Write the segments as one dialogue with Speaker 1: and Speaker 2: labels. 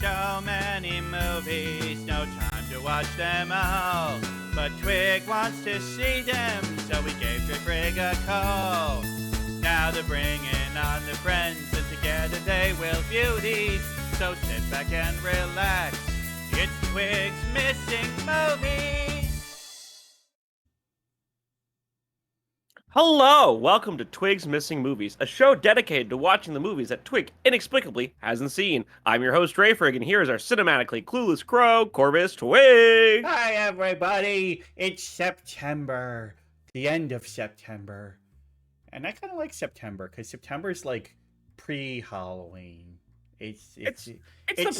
Speaker 1: so many movies, no time to watch them all. But Twig wants to see them, so we gave Drayfrjg a call. Now they're bringing on their friends, and together they will view these. So sit back and relax. It's Twig's Missing Movies.
Speaker 2: Hello, welcome to Twigs Missing Movies, a show dedicated to watching the movies that Twig inexplicably hasn't seen. I'm your host, Drayfrjg, and here is our cinematically clueless crow, Corvus Twig.
Speaker 1: Hi, everybody. It's September, the end of September. And I kind of like September, because September is like pre-Halloween. It's
Speaker 2: the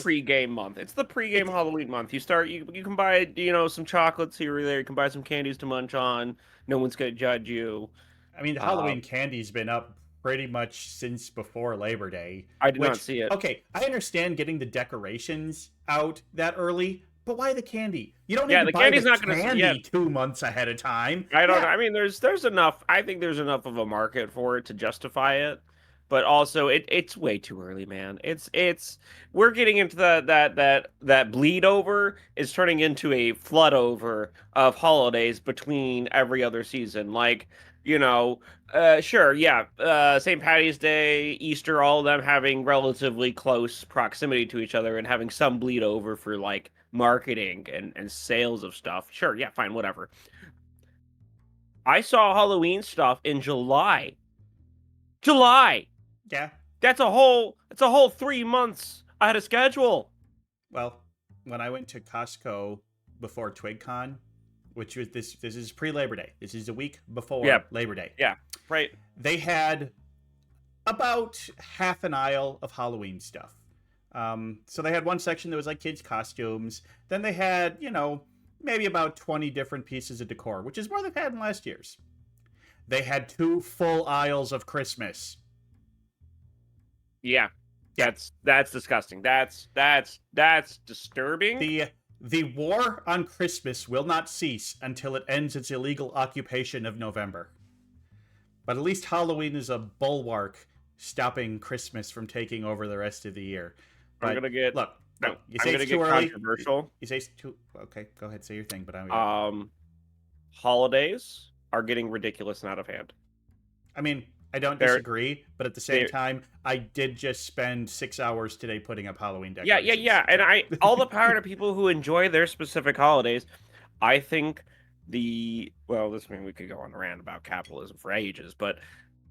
Speaker 2: pre-game month. It's the pre-game Halloween month. You can buy, some chocolates here or there. You can buy some candies to munch on. No one's going to judge you.
Speaker 1: I mean, the Halloween candy's been up pretty much since before Labor Day.
Speaker 2: I did not see it.
Speaker 1: Okay, I understand getting the decorations out that early, but why the candy? You don't need to buy the candy 2 months ahead of time.
Speaker 2: I don't know. I mean, there's enough. I think there's enough of a market for it to justify it. But also, it's way too early, man. We're getting into that bleed over is turning into a flood over of holidays between every other season. Like, sure, yeah, St. Patty's Day, Easter, all of them having relatively close proximity to each other and having some bleed over for like marketing and sales of stuff. Sure, yeah, fine, whatever. I saw Halloween stuff in July.
Speaker 1: Yeah.
Speaker 2: That's a whole 3 months ahead of schedule.
Speaker 1: Well, when I went to Costco before TwigCon, which was this is pre-Labor Day. This is a week before Labor Day.
Speaker 2: Yeah, right.
Speaker 1: They had about half an aisle of Halloween stuff. So they had one section that was like kids' costumes. Then they had, maybe about 20 different pieces of decor, which is more than they've had in last year's. They had 2 full aisles of Christmas.
Speaker 2: Yeah. That's disgusting. That's disturbing.
Speaker 1: The war on Christmas will not cease until it ends its illegal occupation of November. But at least Halloween is a bulwark stopping Christmas from taking over the rest of the year. But
Speaker 2: I'm gonna get controversial.
Speaker 1: You say it's too okay. Go ahead, say your thing. But
Speaker 2: holidays are getting ridiculous and out of hand.
Speaker 1: I mean, I don't disagree, but at the same time, I did just spend 6 hours today putting up Halloween decorations.
Speaker 2: Yeah. And all the power to people who enjoy their specific holidays. I think we could go on a rant about capitalism for ages, but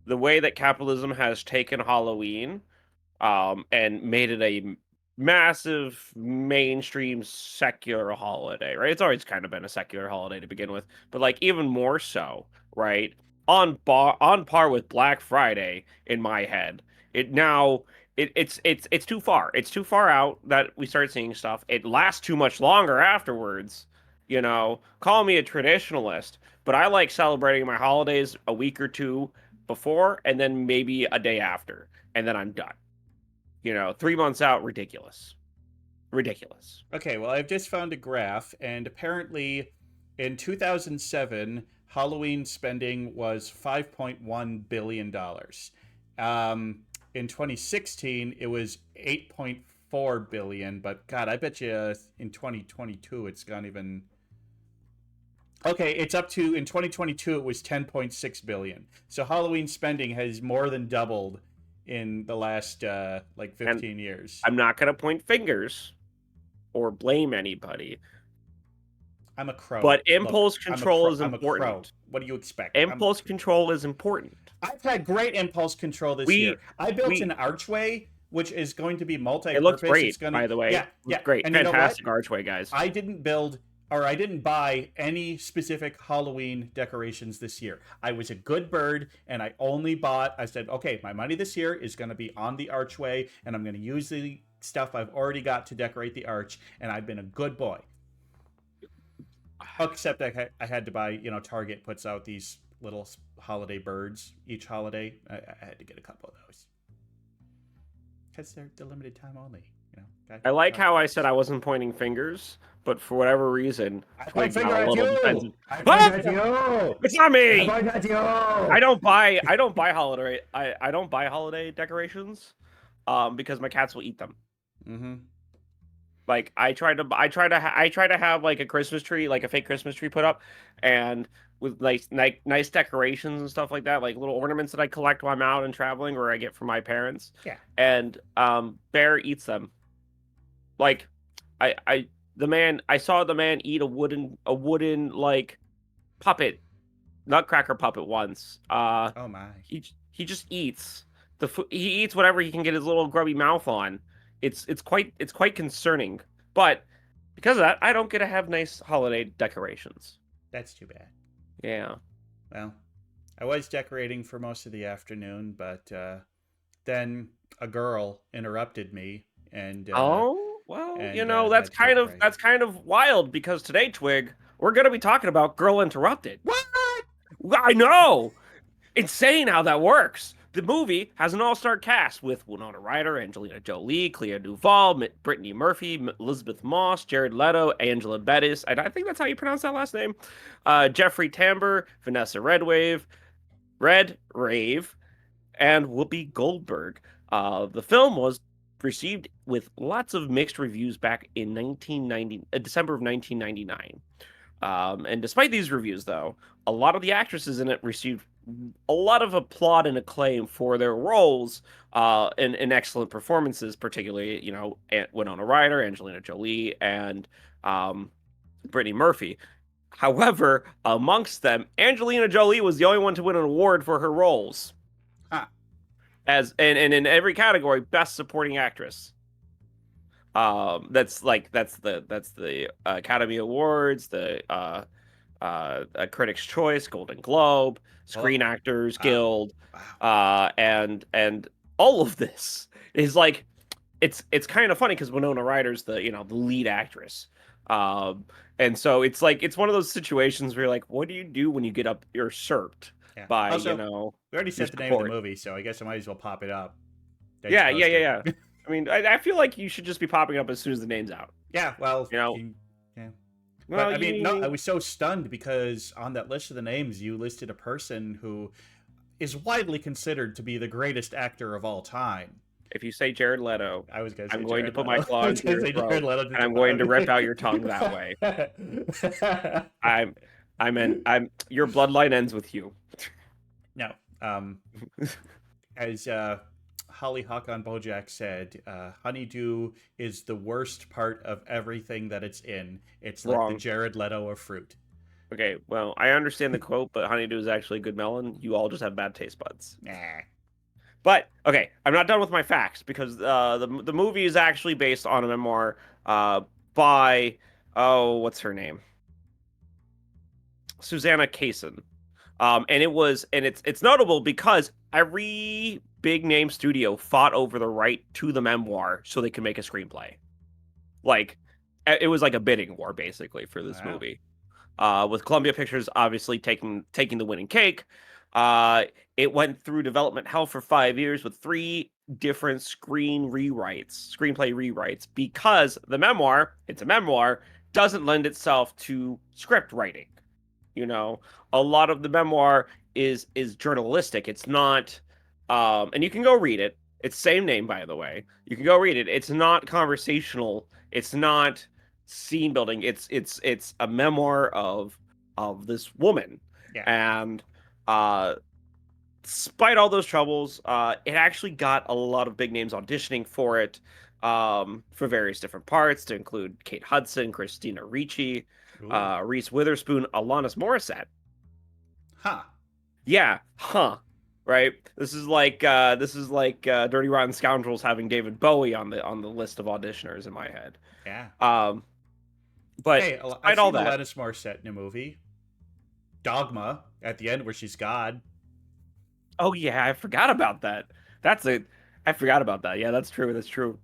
Speaker 2: the way that capitalism has taken Halloween, and made it a massive mainstream secular holiday, right? It's always kind of been a secular holiday to begin with, but like even more so, right? On par with Black Friday in my head. It's too far. It's too far out that we start seeing stuff. It lasts too much longer afterwards. Call me a traditionalist, but I like celebrating my holidays a week or two before and then maybe a day after, and then I'm done. 3 months out, ridiculous.
Speaker 1: Okay, well, I've just found a graph, and apparently in 2007, Halloween spending was $5.1 billion. In 2016, it was $8.4 billion, but God, I bet you in 2022, it's gone even... Okay, it's up to, in 2022, it was $10.6 billion. So Halloween spending has more than doubled in the last 15 years.
Speaker 2: I'm not going to point fingers or blame anybody.
Speaker 1: I'm a crow.
Speaker 2: But impulse control is important.
Speaker 1: I'm a crow. What do you expect?
Speaker 2: Impulse control is important.
Speaker 1: I've had great impulse control this year. I built an archway, which is going to be multi-purpose.
Speaker 2: It looks great, by the way.
Speaker 1: Yeah.
Speaker 2: Great.
Speaker 1: And
Speaker 2: fantastic archway, guys.
Speaker 1: I didn't buy any specific Halloween decorations this year. I was a good bird, and I said, okay, my money this year is going to be on the archway, and I'm going to use the stuff I've already got to decorate the arch, and I've been a good boy. Except I had to buy, Target puts out these little holiday birds each holiday. I had to get a couple of those. Because they're limited time only,
Speaker 2: I like how I said I wasn't pointing fingers, but for whatever reason,
Speaker 1: I point finger at you.
Speaker 2: It's not me.
Speaker 1: I point at you.
Speaker 2: I don't buy holiday decorations, because my cats will eat them.
Speaker 1: Mm-hmm.
Speaker 2: Like I try to have like a Christmas tree, like a fake Christmas tree put up, and with nice decorations and stuff like that, like little ornaments that I collect while I'm out and traveling, or I get from my parents.
Speaker 3: Yeah.
Speaker 2: And Bear eats them. Like I I saw the man eat a wooden like puppet, nutcracker puppet once.
Speaker 3: Oh my.
Speaker 2: He just eats the food. He eats whatever he can get his little grubby mouth on. It's quite concerning. But because of that, I don't get to have nice holiday decorations.
Speaker 3: That's too bad.
Speaker 2: Yeah.
Speaker 3: Well, I was decorating for most of the afternoon, but then a girl interrupted me, and
Speaker 2: Oh, well,
Speaker 3: had to take a break.
Speaker 2: that's kind of wild because today, Twig, we're gonna be talking about Girl Interrupted.
Speaker 3: What?
Speaker 2: I know. Insane how that works. The movie has an all-star cast with Winona Ryder, Angelina Jolie, Clea Duvall, Brittany Murphy, Elizabeth Moss, Jared Leto, Angela Bettis, and I think that's how you pronounce that last name. Jeffrey Tambor, Vanessa Redgrave, and Whoopi Goldberg. The film was received with lots of mixed reviews back in December of 1999. And despite these reviews, though, a lot of the actresses in it received a lot of applaud and acclaim for their roles and excellent performances, particularly, Winona Ryder, Angelina Jolie, and Brittany Murphy. However, amongst them, Angelina Jolie was the only one to win an award for her roles.
Speaker 3: Huh.
Speaker 2: And in every category, Best Supporting Actress. That's the Academy Awards, the Critics' Choice, Golden Globe, Screen Actors Guild, and all of this is like it's kind of funny because Winona Ryder's the lead actress, and so it's like it's one of those situations where you're like, what do you do when you get usurped by
Speaker 3: also, we already said the name of the movie, so I guess I might as well pop it up.
Speaker 2: Yeah. I mean, I feel like you should just be popping up as soon as the name's out.
Speaker 3: Yeah, well,
Speaker 2: yeah.
Speaker 3: Well, but I mean, no, I was so stunned because on that list of the names, you listed a person who is widely considered to be the greatest actor of all time.
Speaker 2: If you say Jared Leto,
Speaker 3: I'm
Speaker 2: going to put my claw into your throat, and I'm going to rip out your tongue that way. Your bloodline ends with you.
Speaker 3: No, as Hollyhock on BoJack said, honeydew is the worst part of everything that it's in. It's like the Jared Leto of fruit.
Speaker 2: Okay, well, I understand the quote, but honeydew is actually a good melon. You all just have bad taste buds.
Speaker 3: Nah.
Speaker 2: But, okay, I'm not done with my facts, because the movie is actually based on a memoir by, what's her name? Susanna Kaysen. And it's notable because every big name studio fought over the right to the memoir so they could make a screenplay. Like, it was like a bidding war basically for this movie. With Columbia Pictures obviously taking the winning cake. It went through development hell for 5 years with 3 different screenplay rewrites, because the memoir, it's a memoir, doesn't lend itself to script writing. A lot of the memoir is journalistic. It's not, and you can go read it. It's the same name, by the way. You can go read it. It's not conversational. It's not scene building. It's a memoir of this woman.
Speaker 3: Yeah.
Speaker 2: And despite all those troubles, it actually got a lot of big names auditioning for it, for various different parts, to include Kate Hudson, Christina Ricci, Reese Witherspoon, Alanis Morissette.
Speaker 3: Huh.
Speaker 2: Yeah. Huh. Right. This is like Dirty Rotten Scoundrels having David Bowie on the list of auditioners in my head.
Speaker 3: Yeah.
Speaker 2: But
Speaker 3: hey,
Speaker 2: I've
Speaker 3: seen Alanis Morissette in a movie, Dogma, at the end where she's God.
Speaker 2: Oh yeah, I forgot about that. I forgot about that. Yeah, that's true. That's true.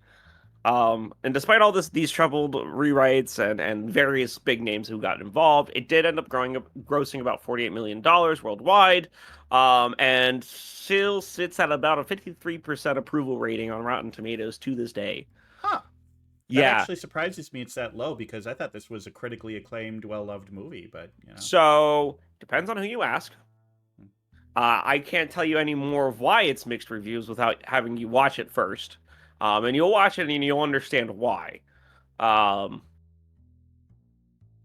Speaker 2: And despite all these troubled rewrites and various big names who got involved, it did end up grossing about $48 million worldwide, and still sits at about a 53% approval rating on Rotten Tomatoes to this day.
Speaker 3: Huh. That actually surprises me it's that low, because I thought this was a critically acclaimed, well-loved movie, but,
Speaker 2: So, depends on who you ask. I can't tell you any more of why it's mixed reviews without having you watch it first. And you'll watch it and you'll understand why. Um,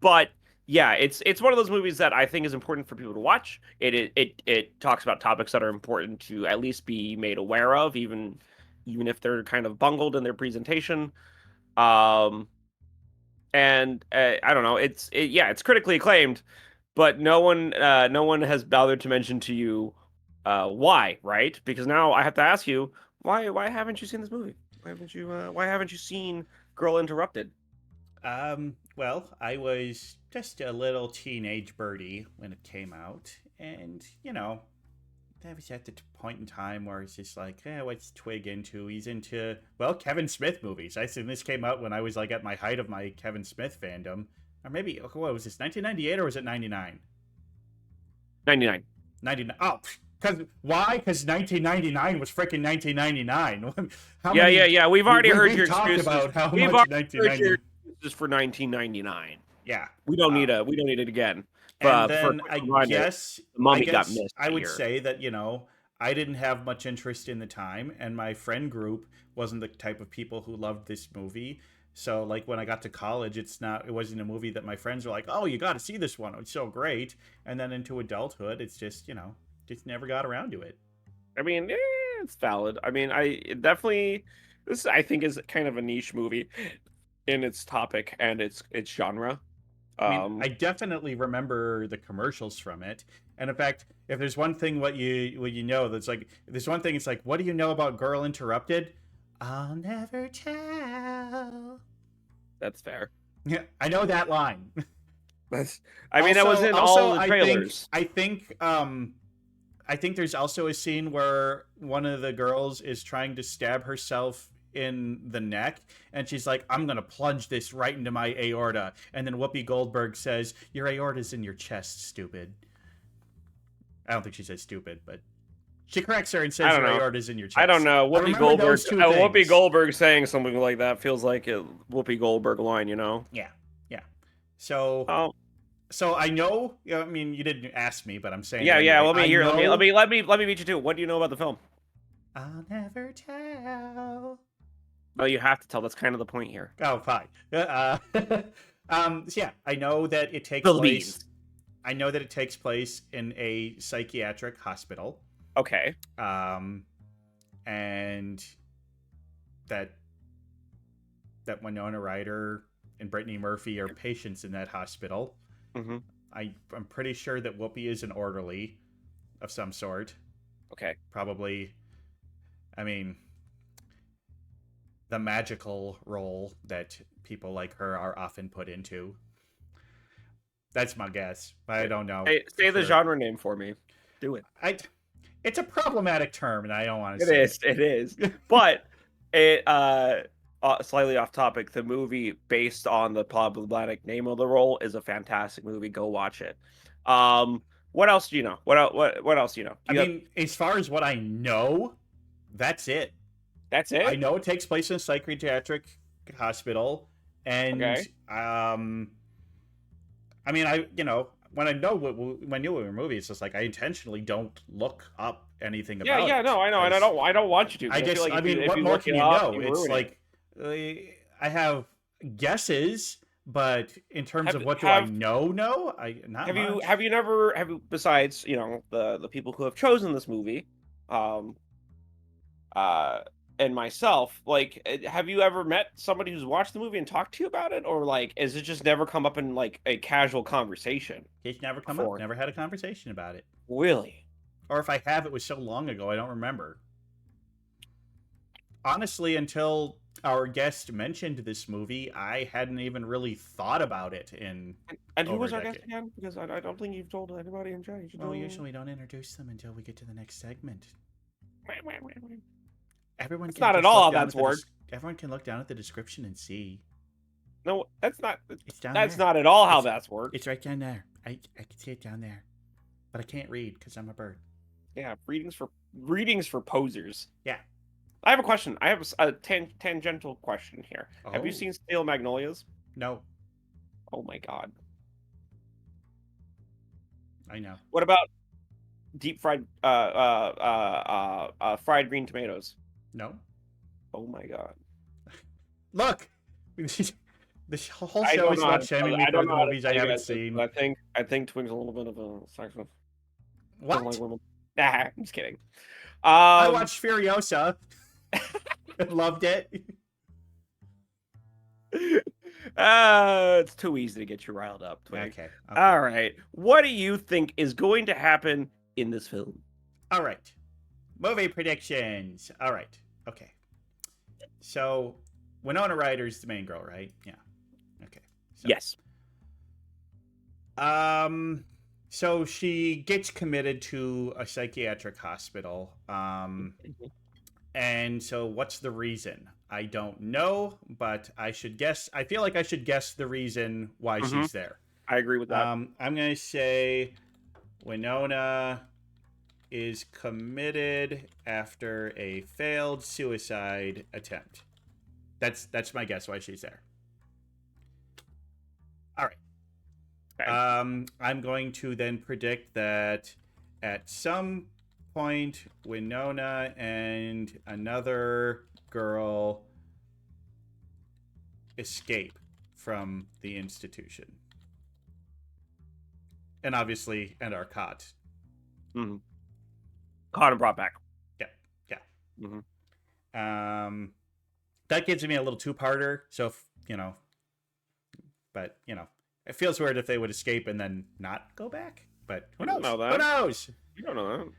Speaker 2: but yeah, it's one of those movies that I think is important for people to watch. It talks about topics that are important to at least be made aware of, even if they're kind of bungled in their presentation. Um, and I don't know, it's critically acclaimed, but no one has bothered to mention to you why, right? Because now I have to ask you, why haven't you seen this movie? Why haven't you seen Girl Interrupted?
Speaker 3: Well, I was just a little teenage birdie when it came out, and that was at the point in time where it's just like, what's Twig into? He's into, well, Kevin Smith movies. I assume this came out when I was like at my height of my Kevin Smith fandom, or maybe what was this, 1998 or was it 99?
Speaker 2: 99.
Speaker 3: 99. Oh, why? Because 1999 was freaking 1999.
Speaker 2: Yeah. We've already heard your
Speaker 3: talked
Speaker 2: excuses.
Speaker 3: about how
Speaker 2: We've
Speaker 3: much
Speaker 2: already
Speaker 3: 1990.
Speaker 2: heard your excuses for 1999.
Speaker 3: Yeah,
Speaker 2: we don't need it again.
Speaker 3: And then I guess
Speaker 2: the mummy got missed.
Speaker 3: I would say that I didn't have much interest in the time, and my friend group wasn't the type of people who loved this movie. So like when I got to college, it wasn't a movie that my friends were like, oh, you got to see this one. It's so great. And then into adulthood, it's just just never got around to it.
Speaker 2: I mean, it's valid. I mean, this I think is kind of a niche movie in its topic and its genre.
Speaker 3: I mean, I definitely remember the commercials from it. And in fact, if there's one thing what you know, that's like, there's one thing, it's like, what do you know about Girl Interrupted? I'll never tell.
Speaker 2: That's fair.
Speaker 3: Yeah, I know that line.
Speaker 2: That was in all the trailers.
Speaker 3: I think there's also a scene where one of the girls is trying to stab herself in the neck, and she's like, I'm gonna plunge this right into my aorta, and then Whoopi Goldberg says, your aorta's in your chest, stupid. I don't think she says stupid, but she corrects her and says your aorta's in your chest.
Speaker 2: I don't know. Whoopi Goldberg saying something like that feels like a Whoopi Goldberg line,
Speaker 3: Yeah. So so I know, I mean, you didn't ask me, but I'm saying
Speaker 2: let me meet you too. What do you know about the film?
Speaker 3: I'll never tell.
Speaker 2: No, you have to tell. That's kind of the point here.
Speaker 3: Oh, fine. So yeah, I know that it takes place. I know that it takes place in a psychiatric hospital.
Speaker 2: Okay.
Speaker 3: And that Winona Ryder and Brittany Murphy are patients in that hospital.
Speaker 2: Mm-hmm.
Speaker 3: I'm pretty sure that Whoopi is an orderly of some sort.
Speaker 2: Okay.
Speaker 3: Probably. I mean, the magical role that people like her are often put into. That's my guess. I don't know.
Speaker 2: Hey, say the genre name for me. Do it.
Speaker 3: It's a problematic term, and I don't want to say it.
Speaker 2: It is. But slightly off topic, the movie based on the problematic name of the role is a fantastic movie. Go watch it. What else do you know? What else do you know?
Speaker 3: I mean, as far as what I know, that's it.
Speaker 2: That's it?
Speaker 3: I know it takes place in a psychiatric hospital, and
Speaker 2: okay.
Speaker 3: I mean, when I know a movie, it's just like I intentionally don't look up anything about it.
Speaker 2: Yeah, no, I know, and I don't want you to.
Speaker 3: What more can you know? It's like I have guesses, but in terms of what do I know? No,
Speaker 2: have you besides the people who have chosen this movie, and myself, like, have you ever met somebody who's watched the movie and talked to you about it, or like, is it just never come up in like a casual conversation?
Speaker 3: It's never come up. Never had a conversation about it.
Speaker 2: Really?
Speaker 3: Or if I have, it was so long ago I don't remember. Honestly, until our guest mentioned this movie, I hadn't even really thought about it in.
Speaker 2: And who was our guest again? Because I don't think you've told anybody in chat.
Speaker 3: Well, usually we don't introduce them until we get to the next segment. Everyone. That's
Speaker 2: not at all how that's worked.
Speaker 3: Everyone can look down at the description and see.
Speaker 2: No, that's not.
Speaker 3: It's down
Speaker 2: that's
Speaker 3: there.
Speaker 2: Not at all how that's worked.
Speaker 3: It's right down there. I can see it down there, but I can't read because I'm a bird.
Speaker 2: Yeah, readings for posers.
Speaker 3: Yeah.
Speaker 2: I have a question. I have a tangential question here.
Speaker 3: Oh.
Speaker 2: Have you seen Steel Magnolias?
Speaker 3: No.
Speaker 2: Oh my god.
Speaker 3: I know.
Speaker 2: What about deep fried fried green tomatoes?
Speaker 3: No.
Speaker 2: Oh my god.
Speaker 3: Look, This whole
Speaker 2: I
Speaker 3: show
Speaker 2: don't
Speaker 3: is
Speaker 2: know how
Speaker 3: about
Speaker 2: to
Speaker 3: shaming me
Speaker 2: I
Speaker 3: for
Speaker 2: don't
Speaker 3: the
Speaker 2: know how to
Speaker 3: movies I
Speaker 2: tell you
Speaker 3: haven't
Speaker 2: guys this,
Speaker 3: seen.
Speaker 2: but I think Twig's a little bit of a sexist. Doesn't like
Speaker 3: What?
Speaker 2: women. Nah, I'm just kidding.
Speaker 3: I watched Furiosa and loved it.
Speaker 2: It's too easy to get you riled up, Twig.
Speaker 3: Okay.
Speaker 2: All right. What do you think is going to happen in this film?
Speaker 3: All right. Movie predictions. All right. Okay. So, Winona Ryder's the main girl, right? Yeah. Okay. So,
Speaker 2: Yes.
Speaker 3: So she gets committed to a psychiatric hospital. And so what's the reason? I don't know, but I should guess. I feel like I should guess the reason why she's there.
Speaker 2: I agree with that.
Speaker 3: I'm gonna say Winona is committed after a failed suicide attempt. That's my guess why she's there. All right.
Speaker 2: Okay.
Speaker 3: I'm going to then predict that at some point, Winona and another girl escape from the institution. And obviously, and are caught.
Speaker 2: Mm-hmm. Caught and brought back.
Speaker 3: Yeah, yeah.
Speaker 2: Mm-hmm.
Speaker 3: That gives me a little two-parter. So, but, it feels weird if they would escape and then not go back. But who knows?
Speaker 2: Know that.
Speaker 3: Who knows?
Speaker 2: You don't know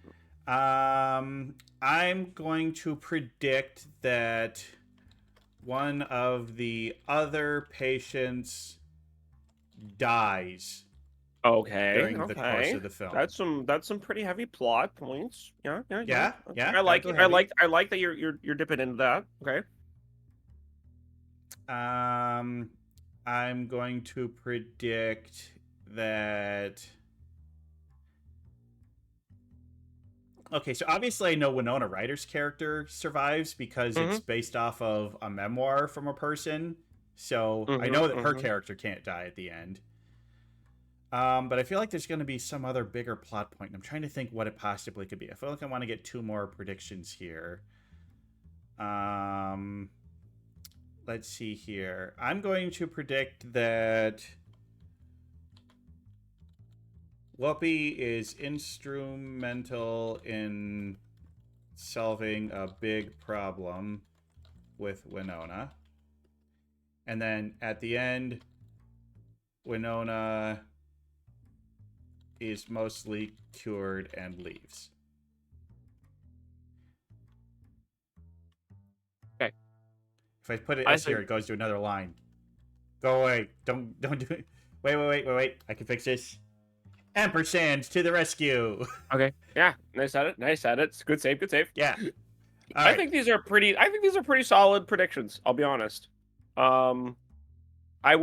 Speaker 2: that.
Speaker 3: I'm going to predict that one of the other patients dies during the course of the film.
Speaker 2: That's some pretty heavy plot points. Yeah.
Speaker 3: Yeah.
Speaker 2: I like it. I like that you're dipping into that. Okay.
Speaker 3: I'm going to predict that. Okay, so obviously I know Winona Ryder's character survives because it's based off of a memoir from a person. So I know that her character can't die at the end. But I feel like there's going to be some other bigger plot point. And I'm trying to think what it possibly could be. I feel like I want to get two more predictions here. Let's see here. I'm going to predict that Whoopi is instrumental in solving a big problem with Winona. And then at the end, Winona is mostly cured and leaves.
Speaker 2: Okay.
Speaker 3: If I put it S here, it goes to another line. Go away. Don't do it. Wait. I can fix this. Ampersand to the rescue. Okay.
Speaker 2: Yeah. Nice at it. It's good save.
Speaker 3: Yeah.
Speaker 2: I think these are pretty solid predictions, I'll be honest. I do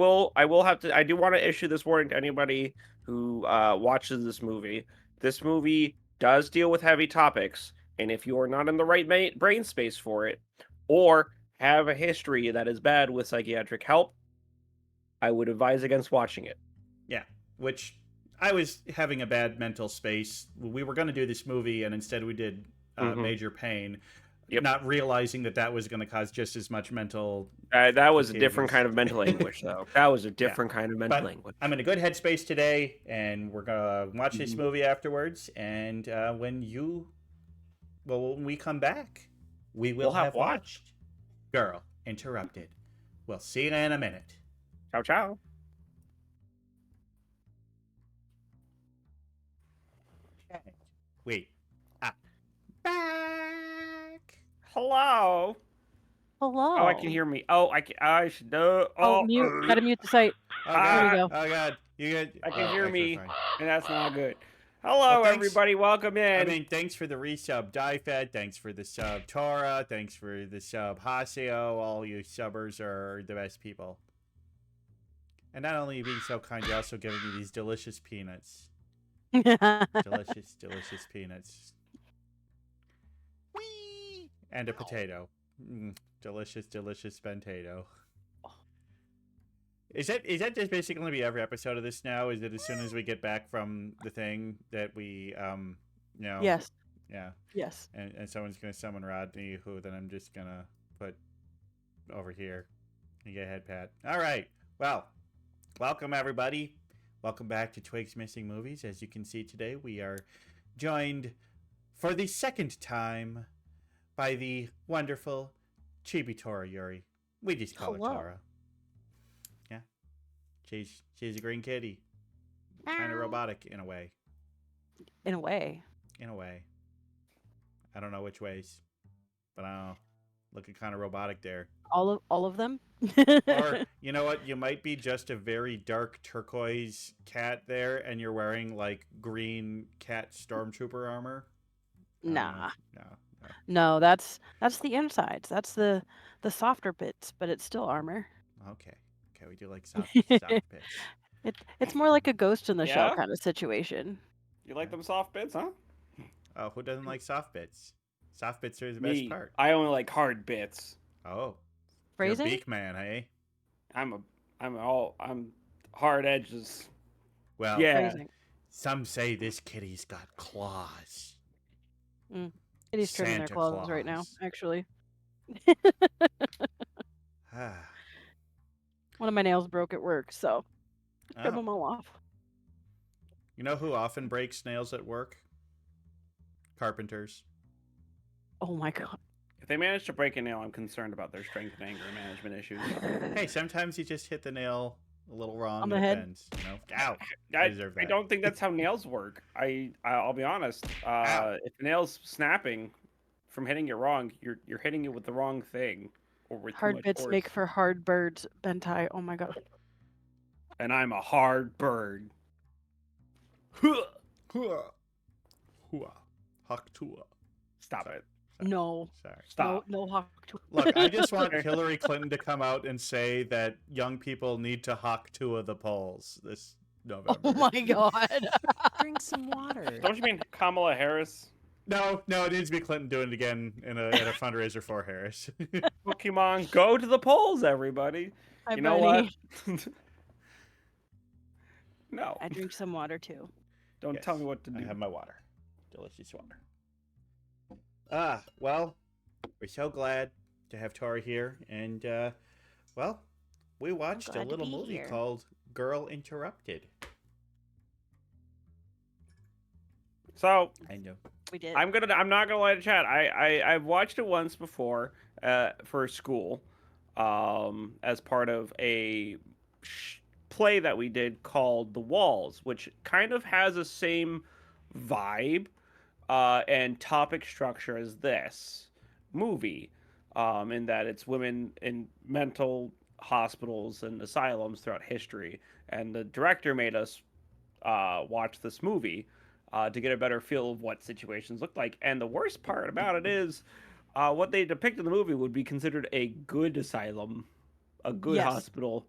Speaker 2: want to issue this warning to anybody who watches this movie. This movie does deal with heavy topics, and if you are not in the right brain space for it, or have a history that is bad with psychiatric help, I would advise against watching it.
Speaker 3: Yeah, which I was having a bad mental space. We were going to do this movie, and instead we did Major Pain, not realizing that was going to cause just as much mental...
Speaker 2: that was a different kind of mental anguish, though. That was a different kind of mental anguish.
Speaker 3: I'm in a good headspace today, and we're going to watch this movie afterwards, and when we come back, we'll have watched Girl Interrupted. We'll see you in a minute.
Speaker 2: Ciao.
Speaker 3: Wait. Back.
Speaker 2: Hello. Oh, I can hear me. Oh, I should know.
Speaker 4: Mute. Gotta mute the site. There we go.
Speaker 3: Oh God. You good?
Speaker 2: I can hear me, and that's not good. Hello, everybody. Welcome in.
Speaker 3: I mean, thanks for the resub, DieFed. Thanks for the sub, Tora. Thanks for the sub, Haseo. All you subbers are the best people. And not only being so kind, you're also giving me these delicious peanuts. delicious peanuts. Whee! And a potato. Delicious potato. Is that just basically going to be every episode of this now? Is it as soon as we get back from the thing that we,
Speaker 4: Yes.
Speaker 3: Yeah.
Speaker 4: Yes.
Speaker 3: And someone's going to summon Rodney, who then I'm just going to put over here and get a head pat. All right. Well, welcome everybody. Welcome back to Twigs Missing Movies. As you can see today, we are joined for the second time by the wonderful Chibi Tora Yuri. We just call her
Speaker 4: Hello.
Speaker 3: Tora. Yeah. She's a green kitty. Kind of robotic in a way.
Speaker 4: In a way.
Speaker 3: In a way. I don't know which ways. But I don't know. Looking kind of robotic there.
Speaker 4: All of them?
Speaker 3: Or, you know what? You might be just a very dark turquoise cat there, and you're wearing, like, green cat stormtrooper armor.
Speaker 4: Nah.
Speaker 3: No.
Speaker 4: No, that's the insides. That's the softer bits, but it's still armor.
Speaker 3: Okay, we do like soft bits.
Speaker 4: It's more like a ghost in the shell
Speaker 2: Yeah?
Speaker 4: kind of situation.
Speaker 2: You like them soft bits, huh?
Speaker 3: Oh, who doesn't like soft bits? Soft bits are the best
Speaker 2: Me.
Speaker 3: part.
Speaker 2: I only like hard bits.
Speaker 3: Oh.
Speaker 4: Phrasing?
Speaker 3: You're a beak man, hey?
Speaker 2: I'm hard edges.
Speaker 3: Well,
Speaker 2: Yeah.
Speaker 4: Phrasing.
Speaker 3: some say this kitty's got claws.
Speaker 4: Kitty's trimming their
Speaker 3: Santa
Speaker 4: claws right now,
Speaker 3: Claus.
Speaker 4: actually.
Speaker 3: Ah.
Speaker 4: One of my nails broke at work, so trim
Speaker 3: Oh.
Speaker 4: them all off.
Speaker 3: You know who often breaks nails at work? Carpenters.
Speaker 4: Oh my god.
Speaker 2: If they manage to break a nail, I'm concerned about their strength and anger management issues.
Speaker 3: Hey, sometimes you just hit the nail a little wrong
Speaker 4: On the
Speaker 3: and it
Speaker 4: head?
Speaker 3: bends, you know? Ow! I deserve
Speaker 2: I
Speaker 3: that.
Speaker 2: don't think that's how nails work. I'll be honest. If the nail's snapping from hitting it wrong, you're hitting it with the wrong thing or with too
Speaker 4: Hard
Speaker 2: much
Speaker 4: bits
Speaker 2: force.
Speaker 4: make for hard birds, Bentai. Oh my god.
Speaker 2: And I'm a hard bird.
Speaker 3: Hua. Haktua.
Speaker 2: Stop it.
Speaker 4: No.
Speaker 3: Sorry.
Speaker 2: Stop.
Speaker 4: No hawk.
Speaker 3: Look, I just want Hillary Clinton to come out and say that young people need to Haktua the polls this November.
Speaker 4: Oh my god.
Speaker 5: Drink some water.
Speaker 2: Don't you mean Kamala Harris?
Speaker 3: No, it needs to be Clinton doing it again in a fundraiser for Harris.
Speaker 2: Pokemon, go to the polls, everybody.
Speaker 4: Hi,
Speaker 2: You know
Speaker 4: buddy.
Speaker 2: what? No.
Speaker 4: I drink some water too.
Speaker 2: Don't
Speaker 3: Yes,
Speaker 2: tell me what to do.
Speaker 3: I have my water. Delicious water. Well, we're so glad to have Tora here. And, well, we watched a
Speaker 4: glad to
Speaker 3: little
Speaker 4: be
Speaker 3: movie
Speaker 4: here.
Speaker 3: called Girl Interrupted.
Speaker 2: So
Speaker 3: I know.
Speaker 4: We did.
Speaker 2: I'm not gonna lie to chat. I've watched it once before for school, as part of a play that we did called The Walls, which kind of has the same vibe and topic structure as this movie, in that it's women in mental hospitals and asylums throughout history, and the director made us watch this movie to get a better feel of what situations look like. And the worst part about it is what they depict in the movie would be considered a good asylum, a good
Speaker 4: Yes.
Speaker 2: hospital,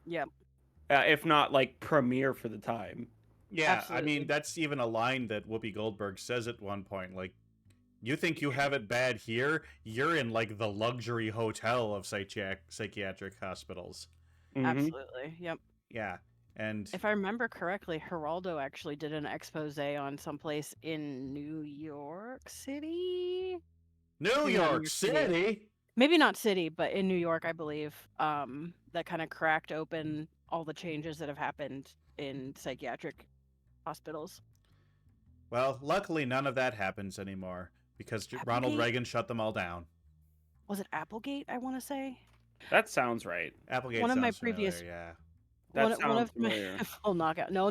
Speaker 4: Yep.
Speaker 2: if not like premier for the time.
Speaker 3: Yeah,
Speaker 4: Absolutely.
Speaker 3: I mean, that's even a line that Whoopi Goldberg says at one point. Like, you think you have it bad here? You're in, like, the luxury hotel of psychiatric hospitals.
Speaker 2: Mhm.
Speaker 4: Absolutely. Yep.
Speaker 3: Yeah, and...
Speaker 4: If I remember correctly, Geraldo actually did an expose on someplace in New York City.
Speaker 3: New
Speaker 4: Yeah,
Speaker 3: York
Speaker 4: New City.
Speaker 3: City?
Speaker 4: Maybe not city, but in New York, I believe. That kind of cracked open all the changes that have happened in psychiatric hospitals.
Speaker 3: Well, luckily none of that happens anymore, because Ronald
Speaker 4: Applegate?
Speaker 3: Reagan shut them all down.
Speaker 4: Was it Applegate, I want to say?
Speaker 2: That sounds right.
Speaker 3: Applegate
Speaker 4: One of my
Speaker 3: sounds familiar,
Speaker 4: previous-
Speaker 3: yeah.
Speaker 2: That
Speaker 4: one
Speaker 2: sounds
Speaker 4: of my
Speaker 2: familiar.
Speaker 4: full knockout. No.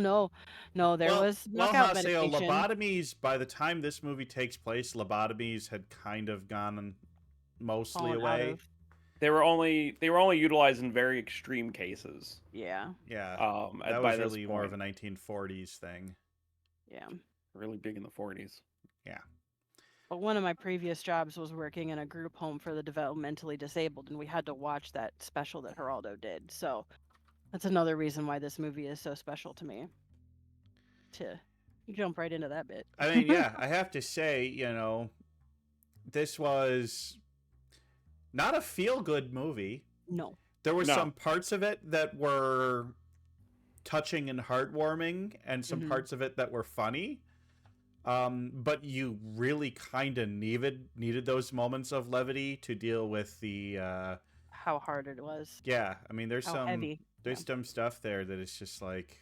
Speaker 4: There was
Speaker 3: well,
Speaker 4: knockout
Speaker 3: Haseo,
Speaker 4: medication.
Speaker 3: lobotomies, by the time this movie takes place, lobotomies had kind of gone mostly
Speaker 4: fallen out
Speaker 3: away.
Speaker 4: of-
Speaker 2: They were only utilized in very extreme cases.
Speaker 4: Yeah.
Speaker 3: Yeah,
Speaker 2: by
Speaker 3: that was
Speaker 2: this
Speaker 3: really more of
Speaker 2: point.
Speaker 3: a 1940s thing.
Speaker 4: Yeah.
Speaker 2: Really big in the 40s.
Speaker 4: But one of my previous jobs was working in a group home for the developmentally disabled, and we had to watch that special that Geraldo did. So that's another reason why this movie is so special to me. To jump right into that bit.
Speaker 3: I mean, yeah, I have to say, this was not a feel-good movie.
Speaker 4: No.
Speaker 3: There were
Speaker 2: No.
Speaker 3: some parts of it that were touching and heartwarming, and some
Speaker 4: Mhm.
Speaker 3: parts of it that were funny. But you really kind of needed those moments of levity to deal with the
Speaker 4: How hard it was.
Speaker 3: yeah. I mean, there's
Speaker 4: How
Speaker 3: some
Speaker 4: heavy.
Speaker 3: There's some stuff there that is just like,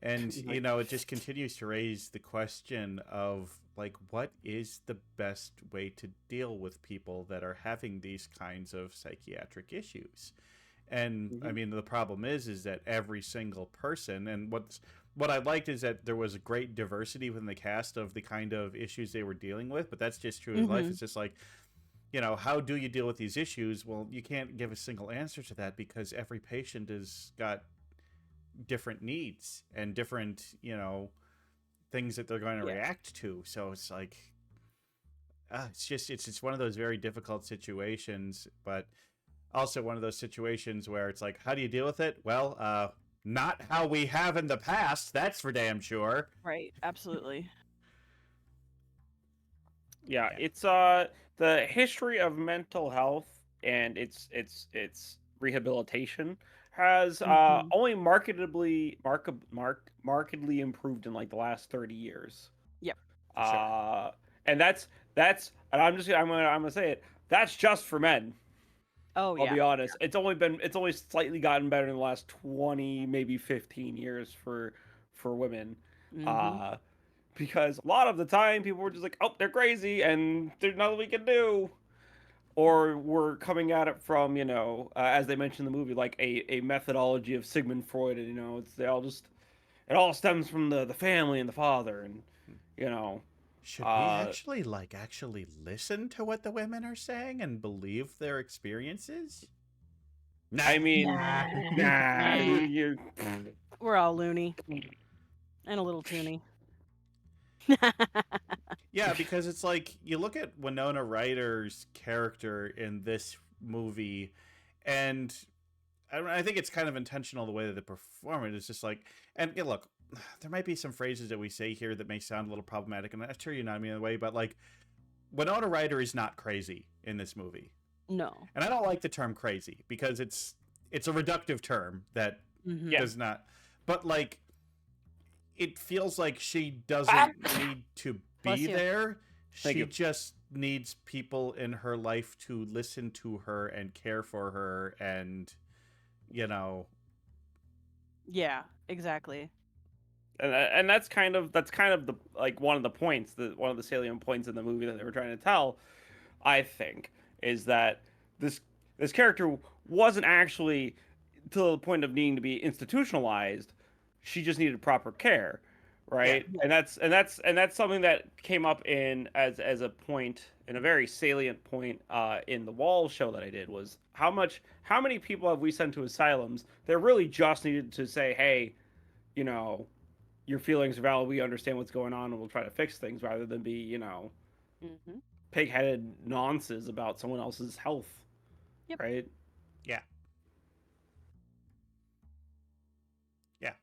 Speaker 3: and you know, it just continues to raise the question of like, what is the best way to deal with people that are having these kinds of psychiatric issues? And I mean, the problem is that every single person, and what I liked is that there was a great diversity within the cast of the kind of issues they were dealing with. But that's just true of life. It's just like, you know, how do you deal with these issues? Well, you can't give a single answer to that because every patient has got different needs and different, you know, things that they're going to react to. So it's like, it's just one of those very difficult situations, but also one of those situations where it's like, how do you deal with it? Well, not how we have in the past. That's for damn sure.
Speaker 4: Right. Absolutely.
Speaker 2: Yeah, it's the history of mental health and its rehabilitation has only markedly improved in like the last 30 years.
Speaker 4: Yep.
Speaker 2: And that's and I'm gonna say it. That's just for men.
Speaker 4: Oh yeah.
Speaker 2: I'll be honest. It's only slightly gotten better in the last 20, maybe 15 years for women. Because a lot of the time people were just like, oh, they're crazy and there's nothing we can do. Or we're coming at it from, you know, as they mentioned in the movie, like a methodology of Sigmund Freud, and you know, it all stems from the family and the father, and you know.
Speaker 3: Should we actually listen to what the women are saying and believe their experiences?
Speaker 2: I mean, you're...
Speaker 4: We're all loony and a little toony.
Speaker 3: Yeah, because it's like you look at Winona Ryder's character in this movie, and I think it's kind of intentional the way that they perform it. It's just like, and yeah, look, there might be some phrases that we say here that may sound a little problematic, and I'm sure you know what I mean in a way, but like, Winona Ryder is not crazy in this movie.
Speaker 4: No.
Speaker 3: And I don't like the term crazy because it's a reductive term that does not, but like, it feels like she doesn't need to be there. She just needs people in her life to listen to her and care for her, and you know.
Speaker 4: Yeah, exactly.
Speaker 2: And that's kind of the like one of the salient points in the movie that they were trying to tell, I think, is that this character wasn't actually to the point of needing to be institutionalized. She just needed proper care, right? Yeah. And that's something that came up in as a point, in a very salient point in the Wall show that I did, was how many people have we sent to asylums that really just needed to say, hey, you know, your feelings are valid, we understand what's going on, and we'll try to fix things, rather than be, you know, pig-headed nonsense about someone else's health. Yep. Right?
Speaker 3: Yeah. Yeah.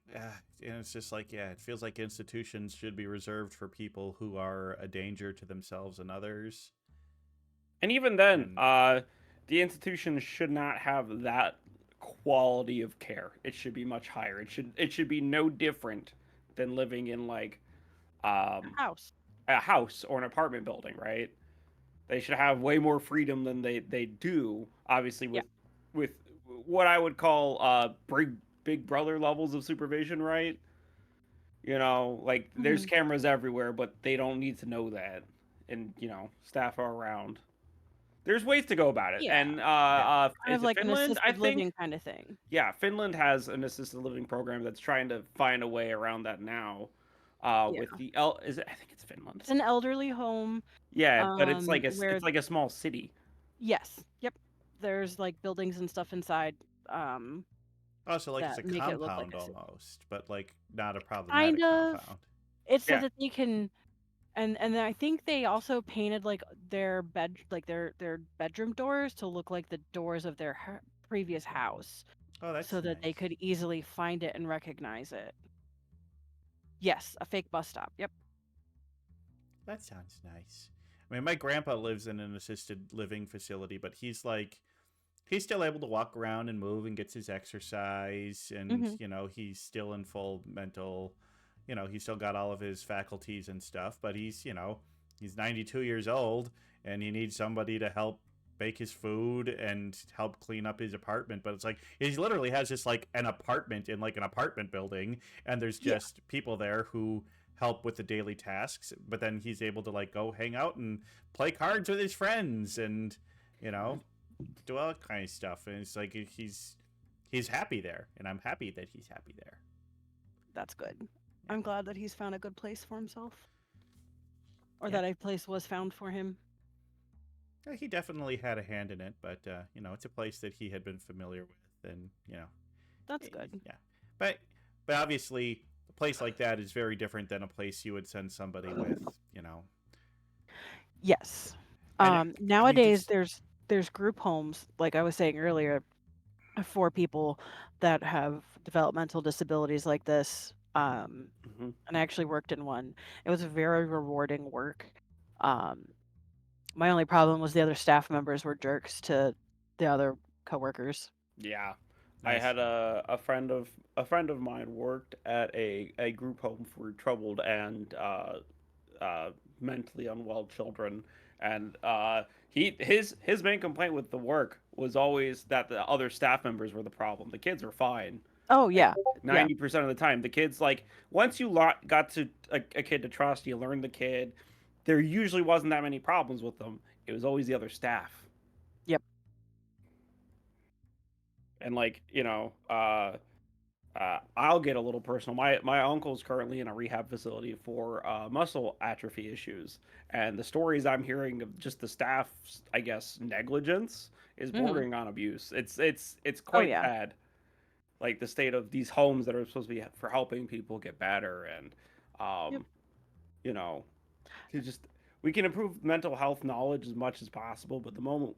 Speaker 3: And it's just like, it feels like institutions should be reserved for people who are a danger to themselves and others.
Speaker 2: And even then, the institution should not have that quality of care. It should be much higher. It should be no different than living in like a house or an apartment building, right? They should have way more freedom than they do, obviously, with what I would call big brother levels of supervision, right? You know, like there's cameras everywhere, but they don't need to know that, and you know, staff are around. There's ways to go about it, and
Speaker 4: kind of like
Speaker 2: Finland,
Speaker 4: an assisted living kind of thing.
Speaker 2: Yeah, Finland has an assisted living program that's trying to find a way around that now. With the I think it's Finland.
Speaker 4: It's an elderly home.
Speaker 2: Yeah, but it's like a small city.
Speaker 4: Yes. Yep. There's like buildings and stuff inside.
Speaker 3: Oh, so like it's a compound almost, but like not a problematic compound.
Speaker 4: It's so that they can, and I think they also painted like their bedroom doors to look like the doors of their previous house.
Speaker 3: Oh, that's
Speaker 4: so that they could easily find it and recognize it. Yes, a fake bus stop. Yep.
Speaker 3: That sounds nice. I mean, my grandpa lives in an assisted living facility, but he's still able to walk around and move and gets his exercise, and you know, he's still in full mental, you know, he's still got all of his faculties and stuff, but he's 92 years old, and he needs somebody to help bake his food and help clean up his apartment. But it's like he literally has just like an apartment in like an apartment building, and there's
Speaker 4: Yeah.
Speaker 3: just people there who help with the daily tasks. But then he's able to like go hang out and play cards with his friends, and do all that kind of stuff. And it's like he's happy there, and I'm happy that he's happy there.
Speaker 4: That's good. I'm glad that he's found a good place for himself. Or
Speaker 3: Yeah.
Speaker 4: that a place was found for him.
Speaker 3: He definitely had a hand in it, but it's a place that he had been familiar with, and
Speaker 4: That's good.
Speaker 3: yeah. But obviously, a place like that is very different than a place you would send somebody with,
Speaker 4: Yes.
Speaker 3: And
Speaker 4: Nowadays
Speaker 3: just-
Speaker 4: there's group homes, like I was saying earlier, for people that have developmental disabilities like this.
Speaker 2: Mhm.
Speaker 4: And I actually worked in one. It was very rewarding work. My only problem was the other staff members were jerks to the other coworkers.
Speaker 2: Yeah. I
Speaker 3: Nice.
Speaker 2: had a friend of mine worked at a group home for troubled and mentally unwell children, and his main complaint with the work was always that the other staff members were the problem. The kids were fine.
Speaker 4: Oh yeah.
Speaker 2: 90% of the time, the kids, like, once you got to a kid to trust, you learned the kid, there usually wasn't that many problems with them. It was always the other staff.
Speaker 4: Yep.
Speaker 2: And like, I'll get a little personal. My uncle's currently in a rehab facility for muscle atrophy issues, and the stories I'm hearing of just the staff's, I guess, negligence is bordering on abuse. It's quite
Speaker 4: yeah.
Speaker 2: bad. Like the state of these homes that are supposed to be for helping people get better, and
Speaker 4: Yep.
Speaker 2: we can improve mental health knowledge as much as possible, but the moment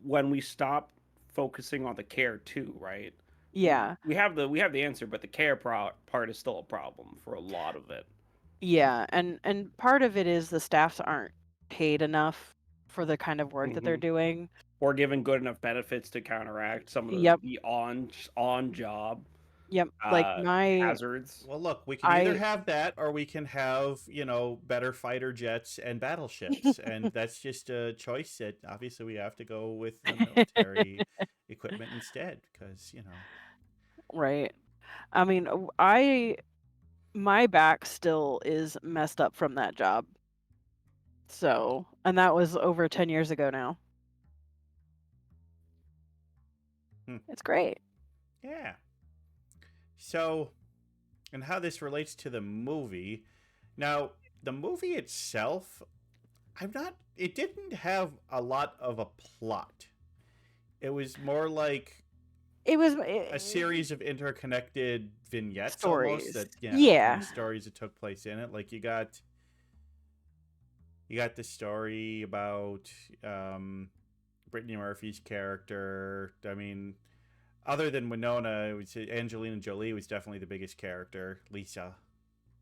Speaker 2: when we stop focusing on the care too, right?
Speaker 4: Yeah.
Speaker 2: We have the answer, but the care part is still a problem for a lot of it.
Speaker 4: Yeah, and part of it is the staffs aren't paid enough for the kind of work that they're doing.
Speaker 2: Or given good enough benefits to counteract some of
Speaker 4: Yep.
Speaker 2: the on job
Speaker 4: Yep. Like
Speaker 2: hazards.
Speaker 3: Well, look, we can either have that, or we can have better fighter jets and battleships, and that's just a choice that obviously we have to go with the military equipment instead, because
Speaker 4: Right. I mean, my back still is messed up from that job. So, and that was over 10 years ago now. It's great.
Speaker 3: Yeah. So, and how this relates to the movie. Now, the movie itself, it didn't have a lot of a plot. It was more like
Speaker 4: It was
Speaker 3: a series of interconnected vignettes
Speaker 4: stories.
Speaker 3: almost
Speaker 4: Yeah.
Speaker 3: stories that took place in it. Like you got the story about Brittany Murphy's character. I mean, other than Winona, it was Angelina Jolie was definitely the biggest character. Lisa.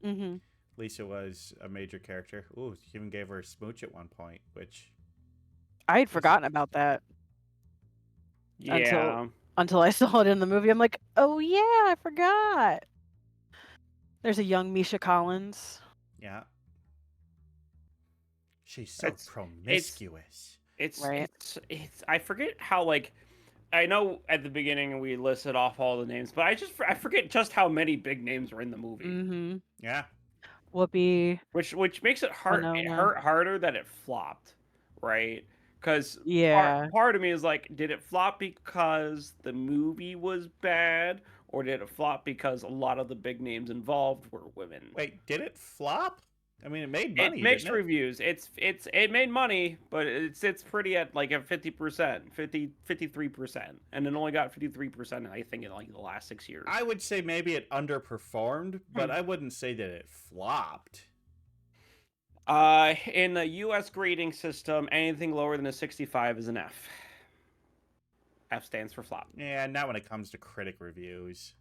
Speaker 4: Mm-hmm.
Speaker 3: Lisa was a major character. Ooh, she even gave her a smooch at one point, which
Speaker 4: I had forgotten about that
Speaker 2: Yeah.
Speaker 4: until I saw it in the movie. I'm like, oh yeah, I forgot. There's a young Misha Collins.
Speaker 3: Yeah. She's so promiscuous.
Speaker 4: Right.
Speaker 2: It's I forget how, like, I know at the beginning we listed off all the names, but I forget just how many big names were in the movie.
Speaker 4: Mm-hmm.
Speaker 3: Yeah.
Speaker 4: Whoopi.
Speaker 2: Which makes it hard. It
Speaker 4: Winona.
Speaker 2: hurt harder that it flopped, right? Because
Speaker 4: Yeah.
Speaker 2: part of me is like, did it flop because the movie was bad, or did it flop because a lot of the big names involved were women?
Speaker 3: Wait, did it flop? I mean, it made money.
Speaker 2: It mixed
Speaker 3: didn't it?
Speaker 2: reviews. It made money, but it's pretty at like a 50%, 53%, and it only got 53%. I think in like the last 6 years.
Speaker 3: I would say maybe it underperformed, but I wouldn't say that it flopped.
Speaker 2: In the U.S. grading system, anything lower than a 65 is an F. F stands for flop.
Speaker 3: Yeah, not when it comes to critic reviews.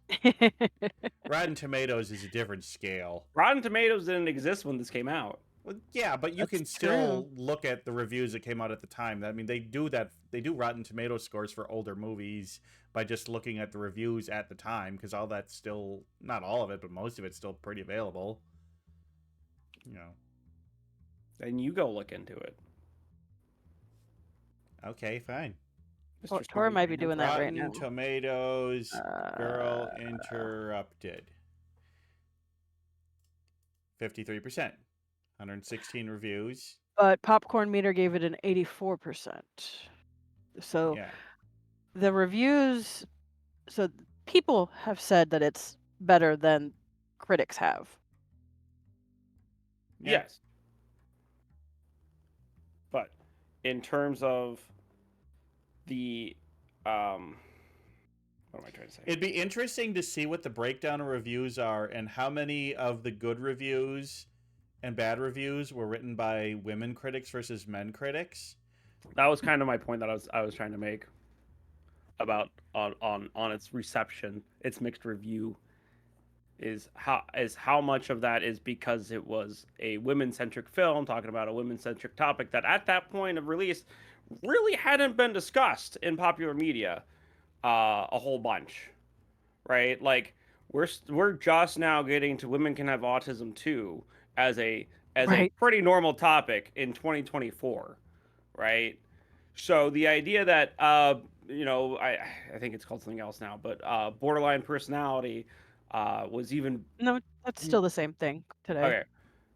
Speaker 3: Rotten Tomatoes is a different scale.
Speaker 2: Rotten Tomatoes didn't exist when this came out.
Speaker 3: Well, yeah, but you
Speaker 4: That's
Speaker 3: can still look at the reviews that came out at the time. I mean, they do that. They do Rotten Tomato scores for older movies by just looking at the reviews at the time, because all that's still, not all of it, but most of it's still pretty available.
Speaker 2: Then you go look into it.
Speaker 3: Okay, fine.
Speaker 2: Mr.
Speaker 4: Tora might be
Speaker 2: Smiley
Speaker 4: doing
Speaker 2: Man.
Speaker 4: that right
Speaker 3: Rotten
Speaker 4: now.
Speaker 3: Tomatoes. Girl
Speaker 4: Uh,
Speaker 3: Interrupted. 53%. 116 reviews.
Speaker 4: But Popcorn Meter gave it an 84%. So
Speaker 3: Yeah.
Speaker 4: the reviews, so people have said that it's better than critics have.
Speaker 3: Yeah.
Speaker 2: Yes. But in terms of the what am I trying to say?
Speaker 3: It'd be interesting to see what the breakdown of reviews are and how many of the good reviews and bad reviews were written by women critics versus men critics.
Speaker 2: That was kind of my point that I was trying to make about on its reception, its mixed review is how much of that is because it was a women-centric film talking about a women-centric topic that at that point of release really hadn't been discussed in popular media a whole bunch, right? Like we're just now getting to women can have autism too as a
Speaker 4: Right.
Speaker 2: pretty normal topic in 2024, right? So the idea that I think it's called something else now, but borderline personality was even
Speaker 4: No, that's still the same thing today.
Speaker 2: okay.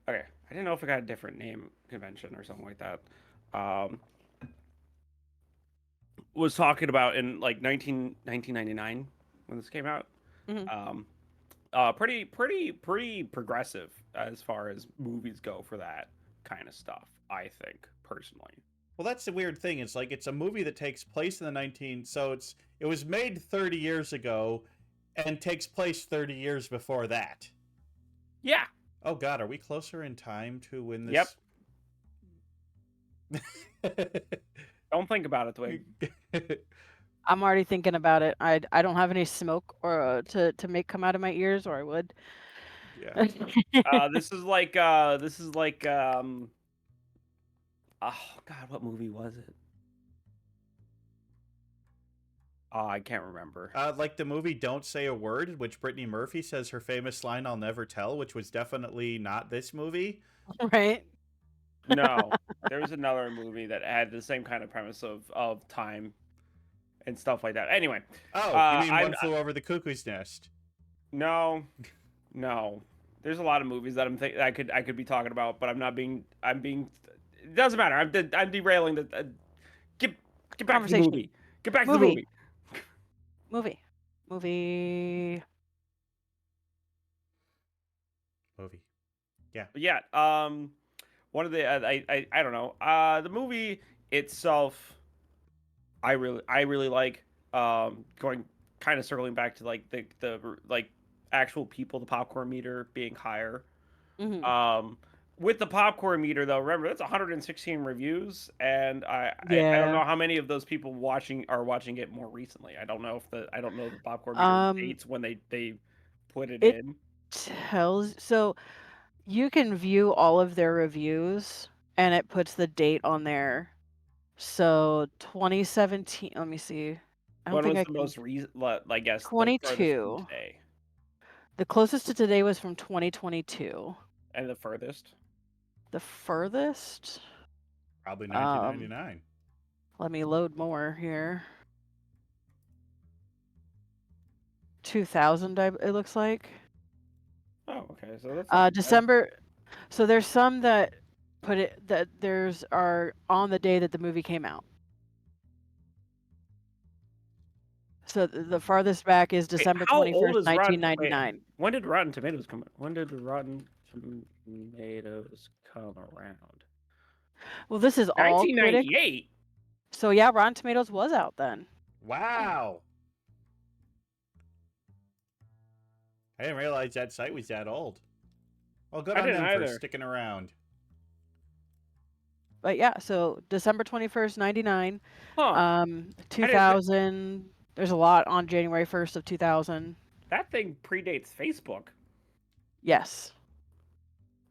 Speaker 2: Okay, I didn't know if it got a different name convention or something like that. Was talking about in like 1999 when this came out.
Speaker 4: Mhm.
Speaker 2: Pretty progressive as far as movies go for that kind of stuff. I think personally.
Speaker 3: Well, that's the weird thing. It's like it's a movie that takes place in the 19. So it was made 30 years ago, and takes place 30 years before that.
Speaker 2: Yeah.
Speaker 3: Oh God, are we closer in time to when this?
Speaker 2: Yep. Don't think about it, Twig.
Speaker 4: I'm already thinking about it. I don't have any smoke or to make come out of my ears, or I would.
Speaker 3: Yeah.
Speaker 2: This is like oh God, what movie was it? Oh, I can't remember.
Speaker 3: Like the movie "Don't Say a Word," which Brittany Murphy says her famous line "I'll never tell," which was definitely not this movie.
Speaker 4: Right.
Speaker 2: No, there was another movie that had the same kind of premise of time and stuff like that. Anyway,
Speaker 3: Oh, you mean One Flew Over the Cuckoo's Nest?
Speaker 2: no. There's a lot of movies that I could be talking about, but I'm being. It doesn't matter. I'm derailing the. Get back to the
Speaker 4: Conversation.
Speaker 2: movie. Get back to the
Speaker 4: Movie.
Speaker 2: movie.
Speaker 4: Movie.
Speaker 3: Yeah.
Speaker 2: But yeah. One of the I don't know. The movie itself, I really like. Going kind of circling back to like the like actual people, the popcorn meter being higher.
Speaker 4: Mhm.
Speaker 2: With the popcorn meter though, remember that's 116 reviews, and I don't
Speaker 4: Yeah.
Speaker 2: know how many of those people are watching it more recently. I don't know the popcorn meter dates when they put it in.
Speaker 4: So you can view all of their reviews, and it puts the date on there. So 2017. Let me see. I don't
Speaker 2: When
Speaker 4: think
Speaker 2: was
Speaker 4: I
Speaker 2: the
Speaker 4: can.
Speaker 2: most I guess the furthest from
Speaker 4: 22.
Speaker 2: today,
Speaker 4: The closest to today was from 2022.
Speaker 2: and the furthest.
Speaker 4: The furthest.
Speaker 3: Probably 1999.
Speaker 4: Let me load more here. 2000. It looks like.
Speaker 2: Oh, okay. So that's not too bad.
Speaker 4: December. So there's some that put it that are on the day that the movie came out. So the farthest back is
Speaker 2: Wait,
Speaker 4: December
Speaker 2: how old
Speaker 4: 21st,
Speaker 2: is Rotten?
Speaker 4: 1999.
Speaker 2: When did Rotten Tomatoes come? When did Rotten Tomatoes come around?
Speaker 4: Well, this is all critic.
Speaker 2: 1998.
Speaker 4: So yeah, Rotten Tomatoes was out then.
Speaker 3: Wow. I didn't realize that site was that old. Well, good
Speaker 2: I
Speaker 3: on
Speaker 2: didn't
Speaker 3: them for
Speaker 2: either.
Speaker 3: sticking around.
Speaker 4: But yeah, so December 21st, 99.
Speaker 2: Huh.
Speaker 4: 2000. There's a lot on January 1st of 2000.
Speaker 2: That thing predates Facebook.
Speaker 4: Yes.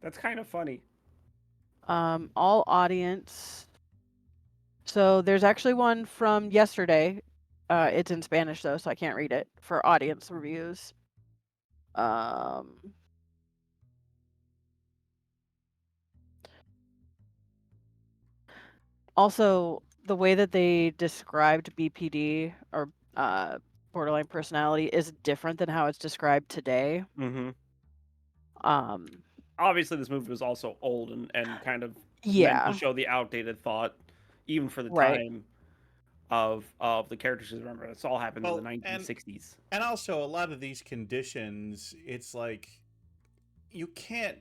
Speaker 2: That's kind of funny.
Speaker 4: All audience. So there's actually one from yesterday. It's in Spanish though, so I can't read it for audience reviews. Also, the way that they described BPD or borderline personality is different than how it's described today.
Speaker 2: Mm-hmm.
Speaker 4: Um,
Speaker 2: Obviously, this movie was also old and kind of meant to
Speaker 4: yeah,
Speaker 2: show the outdated thought, even for the
Speaker 4: right.
Speaker 2: time of the characters. Remember, this all happened in the
Speaker 3: Well,
Speaker 2: 1960s.
Speaker 3: and also a lot of these conditions, it's like you can't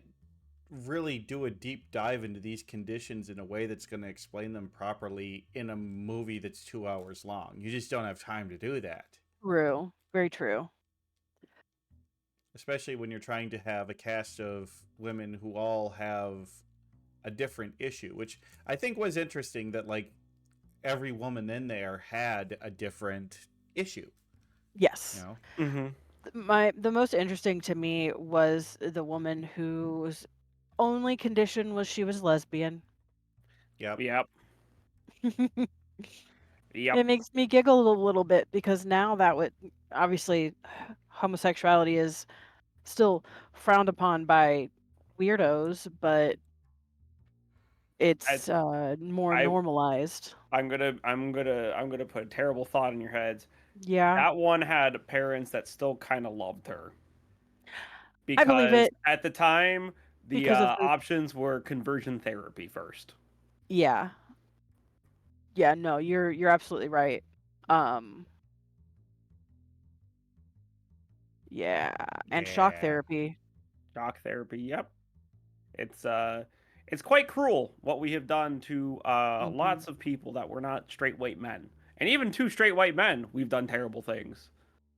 Speaker 3: really do a deep dive into these conditions in a way that's going to explain them properly in a movie that's 2 hours long. You just don't have time to do that,
Speaker 4: True. Very true.
Speaker 3: especially when you're trying to have a cast of women who all have a different issue, which I think was interesting that like every woman in there had a different issue,
Speaker 4: Yes.
Speaker 3: you know?
Speaker 2: Mm-hmm.
Speaker 4: The most interesting to me was the woman whose only condition was she was lesbian.
Speaker 3: Yep.
Speaker 2: Yep. Yep.
Speaker 4: It makes me giggle a little bit because now that would obviously homosexuality is still frowned upon by weirdos, but
Speaker 2: I,
Speaker 4: it's more
Speaker 2: I
Speaker 4: normalized.
Speaker 2: I'm gonna put a terrible thought in your heads.
Speaker 4: Yeah,
Speaker 2: That one had parents that still kind of loved her
Speaker 4: I believe
Speaker 2: because
Speaker 4: it
Speaker 2: at the time the
Speaker 4: because of the
Speaker 2: options were conversion therapy first.
Speaker 4: yeah. Yeah, no, you're absolutely right. Um yeah, and shock
Speaker 3: Yeah.
Speaker 4: therapy.
Speaker 2: Shock therapy. Yep. It's quite cruel what we have done to
Speaker 4: Mhm.
Speaker 2: lots of people that were not straight white men. And even to straight white men, we've done terrible things.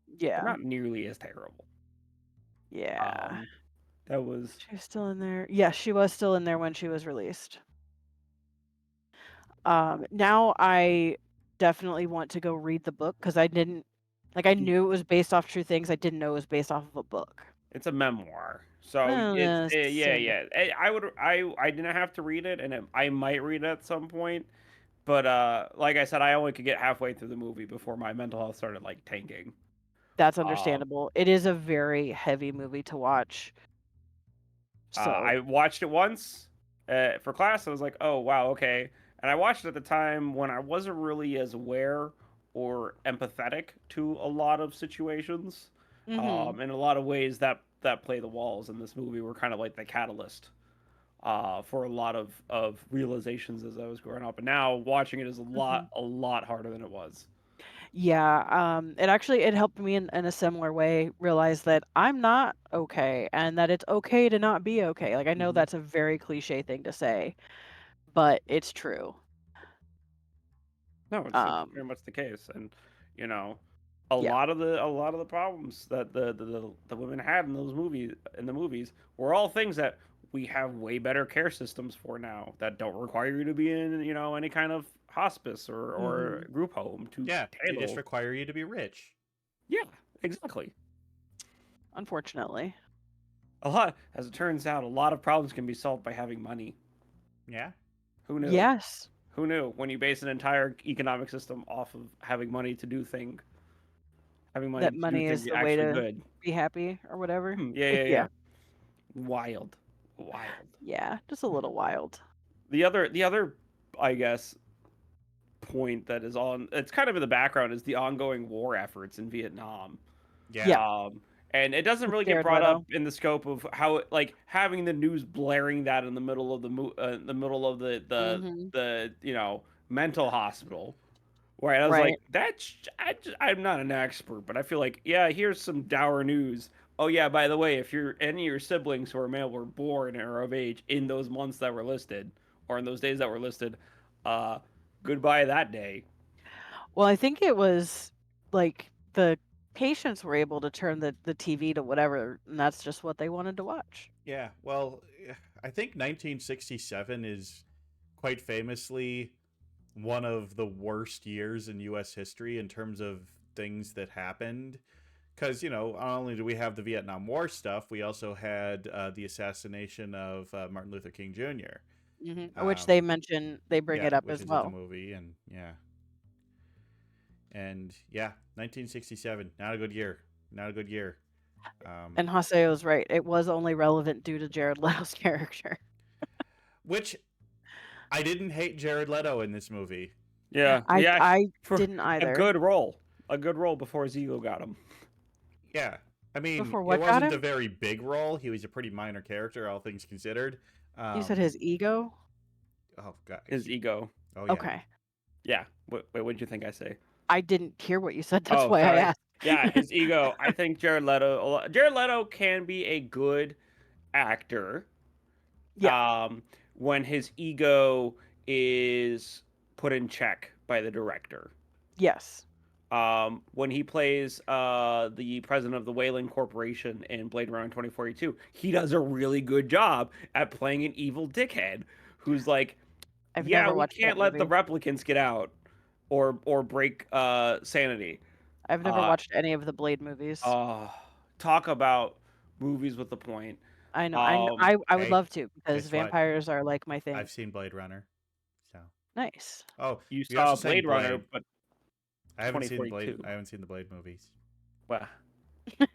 Speaker 2: But
Speaker 4: Yeah.
Speaker 2: not nearly as terrible.
Speaker 4: Yeah.
Speaker 2: Um that was
Speaker 4: She was still in there. Yeah, she was still in there when she was released. Now I definitely want to go read the book because I didn't like I knew it was based off true things. I didn't know it was based off of a book.
Speaker 2: it's a memoir. So
Speaker 4: Well,
Speaker 2: it's yeah,
Speaker 4: same
Speaker 2: yeah. I didn't have to read it and I might read it at some point. But like I said, I only could get halfway through the movie before my mental health started like tanking.
Speaker 4: That's
Speaker 2: Um
Speaker 4: understandable. It is a very heavy movie to watch. So,
Speaker 2: I watched it once for class. I was like, oh, wow, okay. And I watched it at the time when I wasn't really as aware or empathetic to a lot of situations.
Speaker 4: mhm.
Speaker 2: In a lot of ways, that play the walls in this movie were kind of like the catalyst for a lot of realizations as I was growing up. And now watching it is
Speaker 4: Mhm.
Speaker 2: a lot harder than it was.
Speaker 4: Yeah, it helped me in a similar way realize that I'm not okay and that it's okay to not be okay. Like I know
Speaker 2: Hmm.
Speaker 4: that's a very cliche thing to say, but it's true.
Speaker 2: No, it's very
Speaker 4: Um,
Speaker 2: much the case, and you know,
Speaker 4: yeah.
Speaker 2: a lot of the problems that the women had in the movies were all things that we have way better care systems for now that don't require you to be in any kind of hospice or
Speaker 4: Mhm.
Speaker 2: group home to
Speaker 3: Yeah, they just
Speaker 2: handle.
Speaker 3: require you to be rich.
Speaker 2: Yeah, exactly.
Speaker 4: Unfortunately.
Speaker 2: A lot, as it turns out, a lot of problems can be solved by having money.
Speaker 3: Yeah.
Speaker 2: Who knew?
Speaker 4: Yes.
Speaker 2: Who knew? When you base an entire economic system off of having money
Speaker 4: That
Speaker 2: to do
Speaker 4: money
Speaker 2: things
Speaker 4: is the way
Speaker 2: actually
Speaker 4: to
Speaker 2: good.
Speaker 4: be happy or whatever.
Speaker 2: Yeah, yeah,
Speaker 4: Yeah.
Speaker 2: yeah. Wild, wild.
Speaker 4: Yeah, just a little wild.
Speaker 2: The other, I guess, point that is on. It's kind of in the background is the ongoing war efforts in Vietnam.
Speaker 3: Yeah.
Speaker 4: Yeah,
Speaker 2: And it doesn't
Speaker 4: with
Speaker 2: really get
Speaker 4: Jared
Speaker 2: brought up
Speaker 4: Leto.
Speaker 2: in the scope of how like having the news blaring that in the middle of the middle of
Speaker 4: Mhm.
Speaker 2: the mental hospital. Right, I was like,
Speaker 4: Right.
Speaker 2: I'm not an expert, but I feel like, yeah, here's some dour news. Oh yeah, by the way, if any of your siblings who are male were born or of age in those months that were listed, or in those days that were listed, uh, goodbye that day.
Speaker 4: Well, I think it was like the patients were able to turn the TV to whatever, and that's just what they wanted to watch.
Speaker 3: Yeah. Well, I think 1967 is quite famously one of the worst years in US history in terms of things that happened. Because, not only do we have the Vietnam War stuff, we also had the assassination of Martin Luther King Jr.
Speaker 4: Which
Speaker 3: Um,
Speaker 4: they bring
Speaker 3: yeah,
Speaker 4: it up
Speaker 3: which
Speaker 4: as
Speaker 3: is in the
Speaker 4: well.
Speaker 3: movie. And yeah. And yeah, 1967, not a good year. Not a good year.
Speaker 4: And Haseo's right. It was only relevant due to Jared Leto's character.
Speaker 3: Which I didn't hate Jared Leto in this movie.
Speaker 2: Yeah,
Speaker 4: I
Speaker 2: yeah.
Speaker 4: I
Speaker 2: For
Speaker 4: didn't
Speaker 2: a
Speaker 4: either.
Speaker 2: good roll, before Zigo got him.
Speaker 3: Yeah. I mean,
Speaker 4: Before
Speaker 3: it
Speaker 4: what got
Speaker 3: wasn't a
Speaker 4: him?
Speaker 3: very big role. He was a pretty minor character, all things considered.
Speaker 4: You said his ego?
Speaker 3: Oh god.
Speaker 2: His ego.
Speaker 3: Oh yeah.
Speaker 4: Okay.
Speaker 2: Yeah. Wait, what did you think I say?
Speaker 4: I didn't hear what you said. That's
Speaker 2: Oh,
Speaker 4: why I
Speaker 2: sorry.
Speaker 4: asked.
Speaker 2: Yeah, his ego. I think Jared Leto can be a good actor.
Speaker 4: Yeah.
Speaker 2: When his ego is put in check by the director.
Speaker 4: Yes.
Speaker 2: When he plays the president of the Wayland Corporation in Blade Runner 2042, he does a really good job at playing an evil dickhead who's like,
Speaker 4: I've
Speaker 2: yeah,
Speaker 4: never
Speaker 2: we
Speaker 4: watched
Speaker 2: can't
Speaker 4: that
Speaker 2: let the
Speaker 4: movie.
Speaker 2: replicants get out or break sanity.
Speaker 4: I've never
Speaker 2: Uh,
Speaker 4: watched any of the Blade movies.
Speaker 2: Talk about movies with a point.
Speaker 4: I know.
Speaker 2: Um,
Speaker 4: I would
Speaker 3: Hey,
Speaker 4: love to because
Speaker 3: guess what?
Speaker 4: vampires are like my thing.
Speaker 3: I've seen Blade Runner. So.
Speaker 4: Nice.
Speaker 3: Oh,
Speaker 2: you
Speaker 3: you're also
Speaker 2: saw
Speaker 3: saying
Speaker 2: Blade Runner, but
Speaker 3: I haven't seen the Blade.
Speaker 2: 2042.
Speaker 3: I haven't seen the Blade movies.
Speaker 2: Well, I'm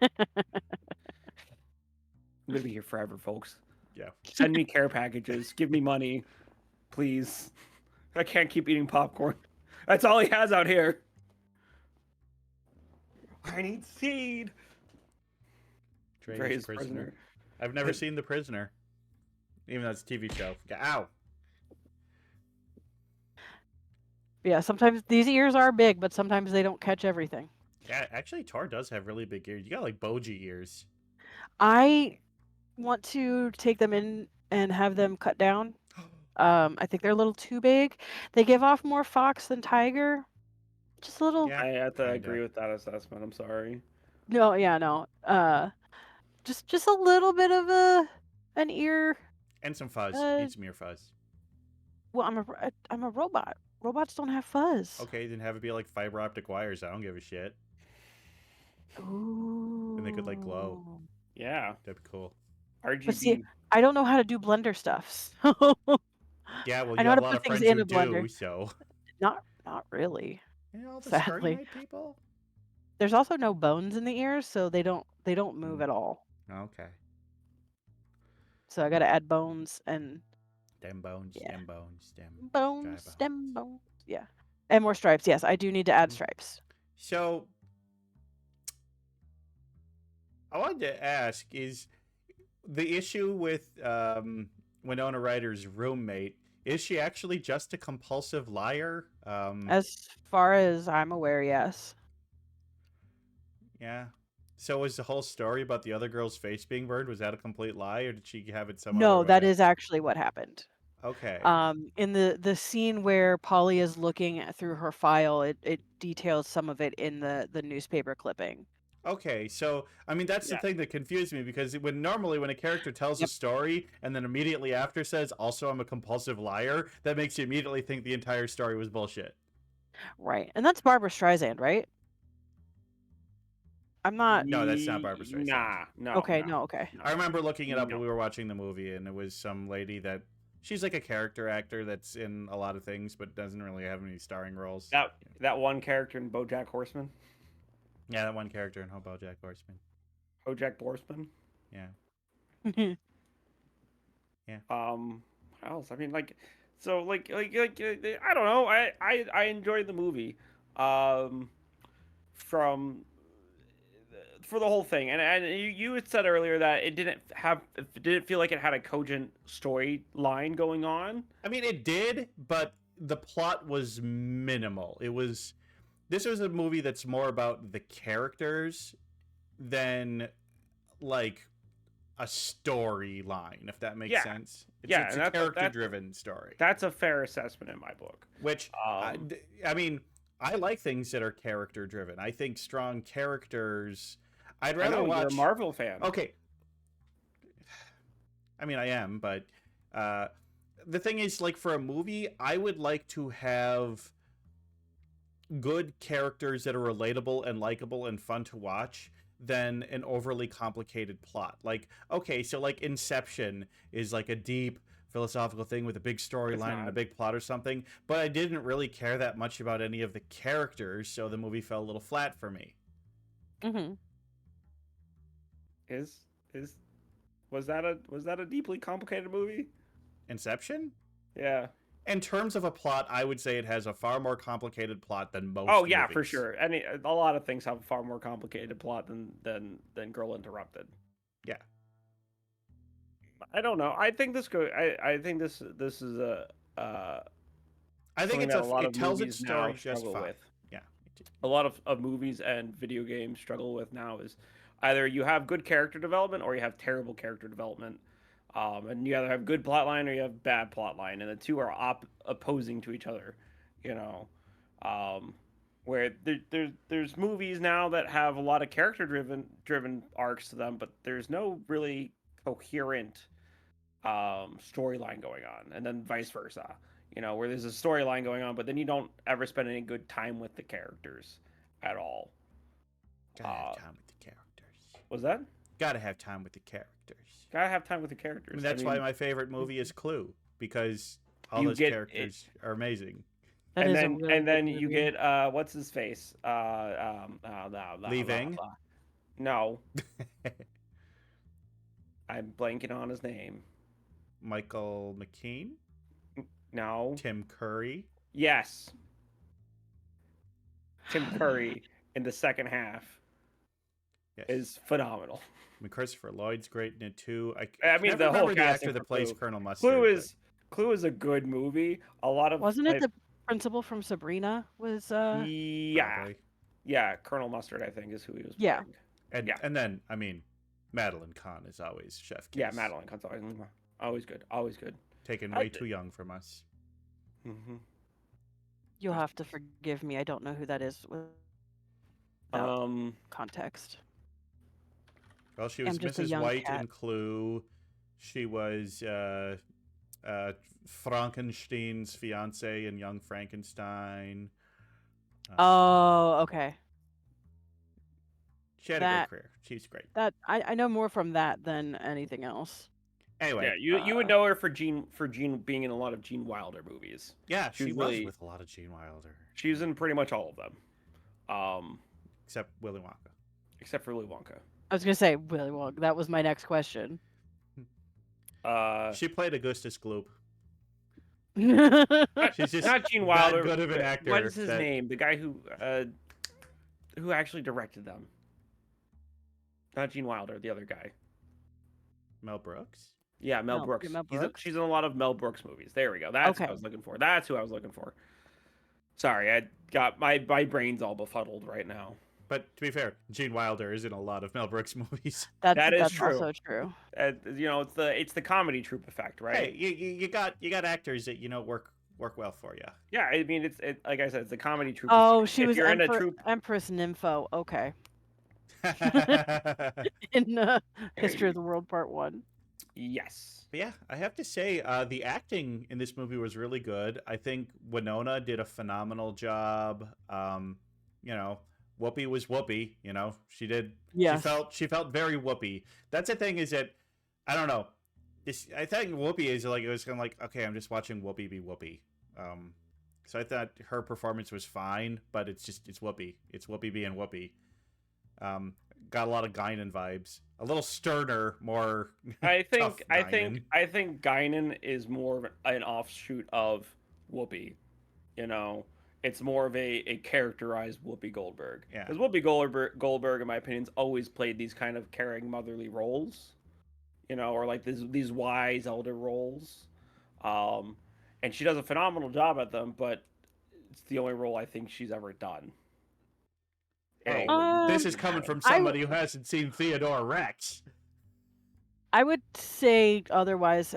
Speaker 2: gonna be here forever, folks.
Speaker 3: Yeah.
Speaker 2: Send me care packages. Give me money, please. I can't keep eating popcorn. That's all he has out here. I need seed.
Speaker 3: Dre's Prisoner. I've never seen The Prisoner. Even though it's a TV show. Ow.
Speaker 4: Yeah, sometimes these ears are big, but sometimes they don't catch everything.
Speaker 3: Yeah, actually, Tor does have really big ears. You got like Boji ears.
Speaker 4: I want to take them in and have them cut down. I think they're a little too big. They give off more fox than tiger. Just a little.
Speaker 3: Yeah,
Speaker 2: I have to
Speaker 3: kinda.
Speaker 2: agree with that assessment. I'm sorry.
Speaker 4: No, yeah, no. Just a little bit of an ear.
Speaker 3: And some fuzz.
Speaker 4: Uh,
Speaker 3: Need some ear fuzz.
Speaker 4: Well, I'm a robot. Robots don't have fuzz.
Speaker 3: Okay, then have it be like fiber optic wires. I don't give a shit.
Speaker 4: Ooh.
Speaker 3: And they could like glow.
Speaker 2: Yeah.
Speaker 3: That'd be cool.
Speaker 2: RGB.
Speaker 4: But see, I don't know how to do blender stuff. So
Speaker 3: Yeah, well,
Speaker 4: I
Speaker 3: you
Speaker 4: know
Speaker 3: have
Speaker 4: how
Speaker 3: a
Speaker 4: to
Speaker 3: lot
Speaker 4: put
Speaker 3: of
Speaker 4: things
Speaker 3: friends
Speaker 4: in
Speaker 3: who
Speaker 4: a blender.
Speaker 3: do, so.
Speaker 4: Not really.
Speaker 3: You know, all the
Speaker 4: Sadly.
Speaker 3: Starry Night people?
Speaker 4: There's also no bones in the ears, so they don't move at all.
Speaker 3: Okay.
Speaker 4: So I got to add bones and
Speaker 3: Dem bones,
Speaker 4: Yeah.
Speaker 3: dem bones, dem.
Speaker 4: bones,
Speaker 3: Dry
Speaker 4: stem bones. Yeah. And more stripes. Yes, I do need to add stripes.
Speaker 3: So, I wanted to ask, is the issue with Winona Ryder's roommate, is she actually just a compulsive liar?
Speaker 4: As far as I'm aware, yes.
Speaker 3: Yeah. So was the whole story about the other girl's face being burned, was that a complete lie, or did she have it some other
Speaker 4: No,
Speaker 3: way?
Speaker 4: that is actually what happened.
Speaker 3: Okay.
Speaker 4: In the scene where Polly is looking through her file, it details some of it in the newspaper clipping.
Speaker 3: Okay, so I mean that's the
Speaker 2: Yeah.
Speaker 3: thing that confused me, because normally when a character tells a
Speaker 4: Yep.
Speaker 3: story and then immediately after says also I'm a compulsive liar, that makes you immediately think the entire story was bullshit.
Speaker 4: Right. And that's Barbara Streisand, right? I'm not
Speaker 3: No, that's not Barbara Streisand.
Speaker 2: Nah, no.
Speaker 4: Okay,
Speaker 2: no,
Speaker 4: no, okay.
Speaker 2: no.
Speaker 3: I remember looking it up
Speaker 2: No.
Speaker 3: when we were watching the movie, and it was some lady that she's like a character actor that's in a lot of things but doesn't really have any starring roles.
Speaker 2: That one character in BoJack Horseman.
Speaker 3: Yeah, that one character in BoJack Horseman.
Speaker 2: BoJack Horseman.
Speaker 3: Yeah.
Speaker 2: What else? I mean, like, so like I don't know. I enjoyed the movie, from for the whole thing, and you had said earlier that it didn't feel like it had a cogent storyline going on.
Speaker 3: I mean, it did, but the plot was minimal. This was a movie that's more about the characters than like a storyline, if that makes
Speaker 2: Yeah.
Speaker 3: sense. It's
Speaker 2: And
Speaker 3: a character-driven story.
Speaker 2: That's a fair assessment in my book.
Speaker 3: Which, I mean, I like things that are character-driven. I think strong characters. I'd rather
Speaker 2: You're
Speaker 3: watch.
Speaker 2: a Marvel fan.
Speaker 3: Okay. I mean, I am, but the thing is, like, for a movie, I would like to have good characters that are relatable and likable and fun to watch than an overly complicated plot. Like, okay, so like Inception is like a deep philosophical thing with a big storyline and a big plot or something, but I didn't really care that much about any of the characters, so the movie fell a little flat for me.
Speaker 4: Mm-hmm.
Speaker 2: Was that a deeply complicated movie?
Speaker 3: Inception?
Speaker 2: Yeah.
Speaker 3: In terms of a plot, I would say it has a far more complicated plot than most.
Speaker 2: Oh yeah, for
Speaker 3: movies.
Speaker 2: sure. A lot of things have a far more complicated plot than Girl Interrupted.
Speaker 3: Yeah.
Speaker 2: I don't know. I think I think this is a
Speaker 3: I think
Speaker 2: something
Speaker 3: it's
Speaker 2: that a lot
Speaker 3: it
Speaker 2: of
Speaker 3: tells
Speaker 2: movies
Speaker 3: its
Speaker 2: now
Speaker 3: story just
Speaker 2: struggle
Speaker 3: fine.
Speaker 2: with.
Speaker 3: Yeah.
Speaker 2: A lot of movies and video games struggle with now is either you have good character development or you have terrible character development. And you either have good plot line or you have bad plot line, and the two are opposing to each other. You know, where there's movies now that have a lot of character driven arcs to them, but there's no really coherent storyline going on, and then vice versa. You know, where there's a storyline going on, but then you don't ever spend any good time with the characters at all.
Speaker 3: Gotta have time with the characters.
Speaker 2: Was that?
Speaker 3: Gotta have time with the characters.
Speaker 2: Gotta have time with the characters.
Speaker 3: I mean, that's why my favorite movie is Clue, because all
Speaker 2: You
Speaker 3: those
Speaker 2: get
Speaker 3: characters are amazing.
Speaker 4: That
Speaker 2: and
Speaker 4: is a
Speaker 2: then
Speaker 4: really
Speaker 2: and then
Speaker 4: good
Speaker 2: you
Speaker 4: movie.
Speaker 2: get what's his face?
Speaker 3: Leaving.
Speaker 2: No, I'm blanking on his name.
Speaker 3: Michael McKean,
Speaker 2: No.
Speaker 3: Tim Curry.
Speaker 2: Yes. Tim Curry in the second half
Speaker 3: Yes.
Speaker 2: is phenomenal.
Speaker 3: I mean, Christopher Lloyd's great in it too.
Speaker 2: I mean,
Speaker 3: never
Speaker 2: the whole
Speaker 3: remember the
Speaker 2: casting
Speaker 3: actor
Speaker 2: for
Speaker 3: that plays
Speaker 2: Clue.
Speaker 3: Colonel Mustard.
Speaker 2: Clue is a good movie. A lot of
Speaker 4: Wasn't it the principal from Sabrina? Was
Speaker 2: yeah,
Speaker 3: Probably.
Speaker 2: yeah. Colonel Mustard, I think, is who he was.
Speaker 4: Yeah.
Speaker 2: Playing.
Speaker 3: And
Speaker 2: Yeah.
Speaker 3: and then I mean, Madeline Kahn is always chef kiss.
Speaker 2: Yeah, Madeline Kahn, always good, always good.
Speaker 3: Taken way too young from us.
Speaker 2: Mm-hmm.
Speaker 4: You'll have to forgive me. I don't know who that is without context.
Speaker 3: Well, she was
Speaker 4: I'm just a
Speaker 3: Mrs.
Speaker 4: young
Speaker 3: White
Speaker 4: cat.
Speaker 3: in Clue. She was Frankenstein's fiance in Young Frankenstein.
Speaker 4: Oh, okay.
Speaker 3: She had a great career. She's great.
Speaker 4: That I know more from that than anything else.
Speaker 3: Anyway,
Speaker 2: Yeah, you would know her for Gene being in a lot of Gene Wilder movies.
Speaker 3: yeah,
Speaker 2: she
Speaker 3: she
Speaker 2: was
Speaker 3: was
Speaker 2: really-
Speaker 3: with a lot of Gene Wilder.
Speaker 2: She was in pretty much all of them,
Speaker 3: Except Willy Wonka.
Speaker 2: except for Willy Wonka.
Speaker 4: I was gonna say Willy Wonka. That was my next question.
Speaker 3: She played Augustus Gloop.
Speaker 4: Not
Speaker 3: She's just
Speaker 2: Not Gene
Speaker 3: that
Speaker 2: Wilder.
Speaker 3: good of an
Speaker 2: but
Speaker 3: actor
Speaker 2: What is his
Speaker 3: that-
Speaker 2: name? The guy who actually directed them. Not Gene Wilder, the other guy.
Speaker 3: Mel Brooks.
Speaker 2: Yeah, Mel
Speaker 4: No,
Speaker 2: Brooks.
Speaker 4: Mel
Speaker 2: She's
Speaker 4: Brooks?
Speaker 2: in a lot of Mel Brooks movies. There we go. That's who I
Speaker 4: Okay.
Speaker 2: was looking for. That's who I was looking for. Sorry, I got my brain's all befuddled right now.
Speaker 3: But to be fair, Gene Wilder is in a lot of Mel Brooks movies.
Speaker 2: That is
Speaker 4: that's
Speaker 2: true.
Speaker 4: also true.
Speaker 2: You know, it's the comedy troupe effect, right?
Speaker 3: Hey, you got actors that work work well for you.
Speaker 2: Yeah, I mean, it's like I said, it's the comedy troupe.
Speaker 4: Oh,
Speaker 2: effect.
Speaker 4: she
Speaker 2: If
Speaker 4: was
Speaker 2: you're in a troupe.
Speaker 4: Empress Nympho. Okay. In History of the World Part 1.
Speaker 2: Yes.
Speaker 3: But yeah, I have to say, the acting in this movie was really good. I think Winona did a phenomenal job. Whoopi was Whoopi. She did.
Speaker 4: Yes.
Speaker 3: She felt very Whoopi. That's the thing, is that I don't know. I think Whoopi is like, it was kind of like, okay, I'm just watching Whoopi be Whoopi. So I thought her performance was fine, but it's Whoopi. It's Whoopi being Whoopi. Got a lot of Guinan vibes. A little sterner, more.
Speaker 2: I
Speaker 3: tough
Speaker 2: think Guinan is more of an offshoot of Whoopi. It's more of a characterized Whoopi Goldberg.
Speaker 3: Yeah.
Speaker 2: Because Whoopi Goldberg, in my opinion, has always played these kind of caring motherly roles. Or like these wise elder roles. And she does a phenomenal job at them, but it's the only role I think she's ever done.
Speaker 3: This is coming from somebody who hasn't seen Theodore Rex.
Speaker 4: I would say otherwise.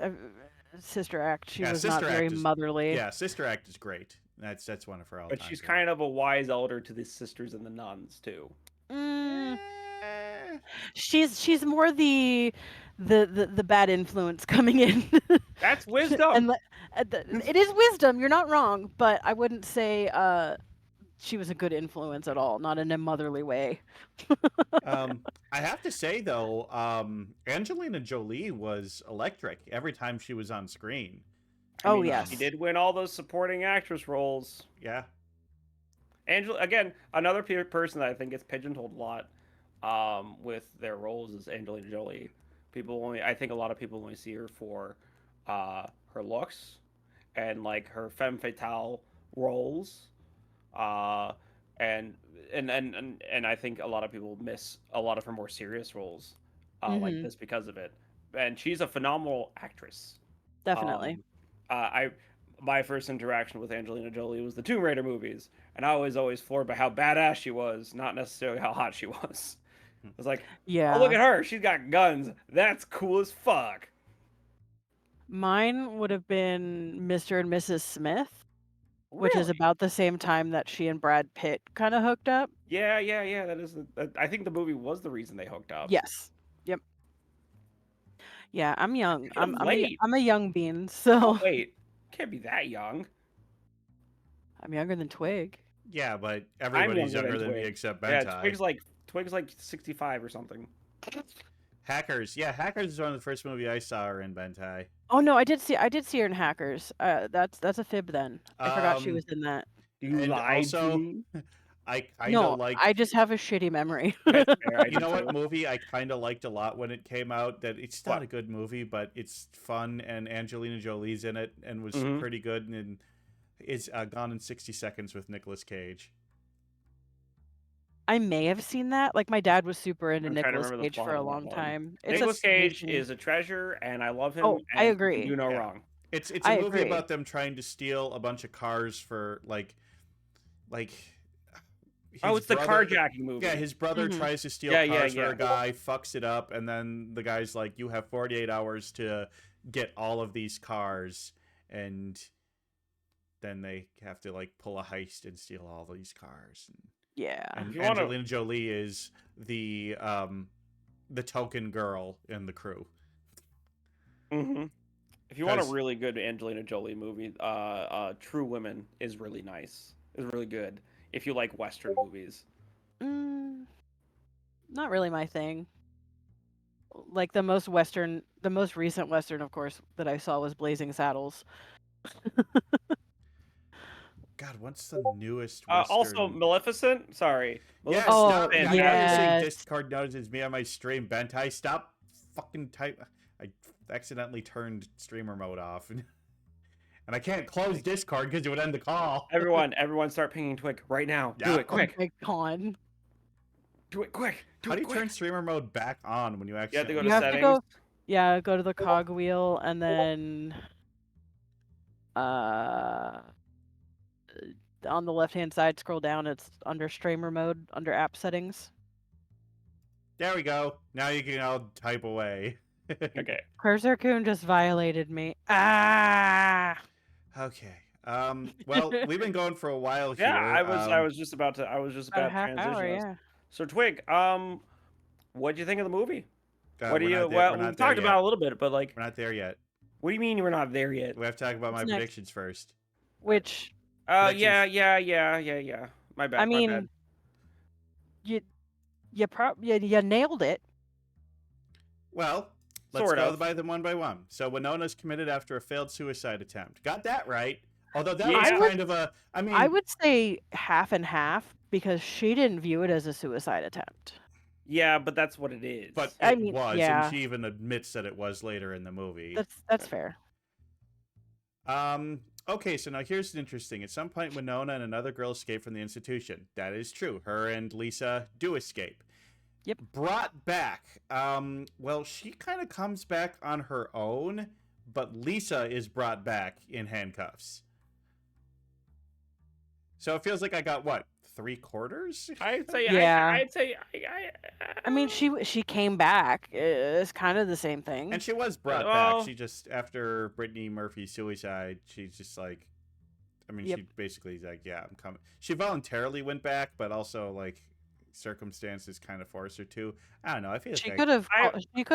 Speaker 4: Sister Act. She was not
Speaker 3: Sister
Speaker 4: very
Speaker 3: Act is-
Speaker 4: motherly.
Speaker 3: Yeah, Sister Act is great. That's one of her all.
Speaker 2: But she's kind of a wise elder to the sisters and the nuns too.
Speaker 4: Mm, she's more the bad influence coming in.
Speaker 2: That's wisdom.
Speaker 4: and it is wisdom. You're not wrong, but I wouldn't say she was a good influence at all. Not in a motherly way.
Speaker 3: I have to say though, Angelina Jolie was electric every time she was on screen.
Speaker 4: Oh, yes.
Speaker 2: She did win all those supporting actress roles.
Speaker 3: Yeah.
Speaker 2: Again, another person that I think gets pigeonholed a lot with their roles is Angelina Jolie. I think a lot of people only see her for her looks, and like her femme fatale roles, uh, and and I think a lot of people miss a lot of her more serious roles, like
Speaker 4: Mhm.
Speaker 2: this because of it. And she's a phenomenal actress.
Speaker 4: Definitely.
Speaker 2: I my first interaction with Angelina Jolie was the Tomb Raider movies, and I was always floored by how badass she was, not necessarily how hot she was. I was like, oh, look
Speaker 4: Yeah.
Speaker 2: at her, she's got guns. That's cool as fuck.
Speaker 4: Mine would have been Mr. and Mrs. Smith, which is
Speaker 2: Really?
Speaker 4: about the same time that she and Brad Pitt kind of hooked up.
Speaker 2: Yeah, yeah, yeah. That is. I think the movie was the reason they hooked up.
Speaker 4: Yes. Yep. Yeah, I'm young.
Speaker 2: Kind of
Speaker 4: I'm
Speaker 2: late.
Speaker 4: a young bean,
Speaker 2: Oh
Speaker 4: so
Speaker 2: wait, can't be that young.
Speaker 4: I'm younger than Twig.
Speaker 3: Yeah, but
Speaker 2: I'm
Speaker 3: everybody's
Speaker 2: younger
Speaker 3: younger
Speaker 2: than
Speaker 3: than me
Speaker 2: Twig.
Speaker 3: except
Speaker 2: Yeah,
Speaker 3: Bentai.
Speaker 2: Twig's like 65 or something.
Speaker 3: Hackers. Yeah, Hackers is one of the first movie I saw her in, Bentai.
Speaker 4: Oh no, I did see her in Hackers. That's a fib then. I forgot she was in that.
Speaker 2: You
Speaker 3: And
Speaker 2: lied to
Speaker 3: also,
Speaker 2: me.
Speaker 3: I kind
Speaker 4: No,
Speaker 3: of like.
Speaker 4: I just have a shitty memory.
Speaker 2: That's fair, I
Speaker 3: You
Speaker 2: do
Speaker 3: know what
Speaker 2: too.
Speaker 3: movie I kind of liked a lot when it came out? That it's not
Speaker 2: What?
Speaker 3: a good movie, but it's fun, and Angelina Jolie's in it and was
Speaker 2: Mhm.
Speaker 3: pretty good. And it's Gone in 60 Seconds with Nicolas Cage.
Speaker 4: I may have seen that. Like my dad was super into
Speaker 2: I'm trying to
Speaker 4: Nicolas
Speaker 2: remember the
Speaker 4: Cage
Speaker 2: plot
Speaker 4: for a
Speaker 2: of that
Speaker 4: long
Speaker 2: one.
Speaker 4: time. It's
Speaker 2: Nicolas Cage
Speaker 4: Disney.
Speaker 2: is a treasure, and I love him.
Speaker 4: Oh, I
Speaker 2: and
Speaker 4: agree.
Speaker 2: He can do no
Speaker 3: Yeah.
Speaker 2: wrong.
Speaker 3: It's
Speaker 4: I
Speaker 3: a movie
Speaker 4: agree.
Speaker 3: about them trying to steal a bunch of cars for like.
Speaker 2: Oh,
Speaker 3: his
Speaker 2: it's the
Speaker 3: brother-
Speaker 2: carjacking movie.
Speaker 3: Yeah, his brother
Speaker 4: Mhm.
Speaker 3: tries to steal
Speaker 2: Yeah, yeah,
Speaker 3: cars for
Speaker 2: yeah.
Speaker 3: a guy, fucks it up, and then the guy's like, "You have 48 hours to get all of these cars," and then they have to like pull a heist and steal all these cars.
Speaker 4: Yeah.
Speaker 3: And
Speaker 2: If you wanna-
Speaker 3: Angelina Jolie is the token girl in the crew.
Speaker 2: hmm If you want a
Speaker 3: 'Cause-
Speaker 2: really good Angelina Jolie movie, True Women is really nice. Is really good. If you like Western movies.
Speaker 4: Not really my thing. Like the most recent Western, of course, that I saw was Blazing Saddles.
Speaker 3: God, what's the newest Western?
Speaker 2: Also, Maleficent. Sorry.
Speaker 3: Yes,
Speaker 2: Maleficent's
Speaker 4: Oh,
Speaker 3: stop.
Speaker 2: fantastic.
Speaker 3: I keep saying
Speaker 4: yes.
Speaker 3: Discord notices me on my stream. Bentai, stop fucking type. I accidentally turned streamer mode off. And I can't close Discord because it would end the call.
Speaker 2: Everyone, start pinging Twig right now. Do
Speaker 3: Yeah.
Speaker 2: it quick.
Speaker 4: Oh my god.
Speaker 2: Do it quick.
Speaker 3: How do you turn streamer mode back on when you
Speaker 2: You have
Speaker 3: actually?
Speaker 2: to go to
Speaker 4: You have to
Speaker 2: settings.
Speaker 4: go. Yeah, go to the cog wheel and then on the left-hand side, scroll down. It's under streamer mode, under app settings.
Speaker 3: There we go. Now you can all type away.
Speaker 2: Okay.
Speaker 4: Cursor-kun just violated me. Ah!
Speaker 3: Okay. Well, we've been going for a while here.
Speaker 2: Yeah, I was just about to
Speaker 4: About a half
Speaker 2: transition
Speaker 4: hour,
Speaker 2: us.
Speaker 4: yeah.
Speaker 2: So Twig, what do you think of the movie?
Speaker 3: What do you?
Speaker 2: Well,
Speaker 3: we're
Speaker 2: we
Speaker 3: not
Speaker 2: talked
Speaker 3: there
Speaker 2: about it
Speaker 3: yet.
Speaker 2: a little bit, but like,
Speaker 3: We're not there yet.
Speaker 2: what do you mean we're not there yet?
Speaker 3: We have to talk about my
Speaker 4: What's next?
Speaker 3: predictions first.
Speaker 4: Which,
Speaker 3: Predictions.
Speaker 2: Yeah. My bad.
Speaker 4: I
Speaker 2: my
Speaker 4: mean,
Speaker 2: bad.
Speaker 4: you nailed it.
Speaker 3: Well, let's
Speaker 2: Sort
Speaker 3: go
Speaker 2: of.
Speaker 3: by them one by one. So Winona's committed after a failed suicide attempt. Got that right. Although that
Speaker 2: Yeah.
Speaker 3: was
Speaker 4: I would-
Speaker 3: kind of a. I mean,
Speaker 4: I would say half and half because she didn't view it as a suicide attempt.
Speaker 2: Yeah, but that's what it is.
Speaker 3: but
Speaker 4: I
Speaker 3: it
Speaker 4: mean,
Speaker 3: was,
Speaker 4: yeah.
Speaker 3: and she even admits that it was later in the movie.
Speaker 4: That's fair.
Speaker 3: Okay, so now here's interesting. At some point, Winona and another girl escape from the institution. That is true. Her and Lisa do escape.
Speaker 4: Yep.
Speaker 3: Brought back. Well, she kind of comes back on her own, but Lisa is brought back in handcuffs. So it feels like I got what, 3/4?
Speaker 2: I'd say,
Speaker 4: Yeah.
Speaker 2: I'd say,
Speaker 4: I mean, she came back. It's kind of the same thing.
Speaker 3: And she was brought
Speaker 2: Well-
Speaker 3: back. She just, after Brittany Murphy's suicide, she's just like, I mean,
Speaker 4: Yep.
Speaker 3: she basically is like, yeah, I'm coming. She voluntarily went back, but also like circumstances kind of forced her to. I don't know. I feel
Speaker 4: She
Speaker 3: like
Speaker 4: could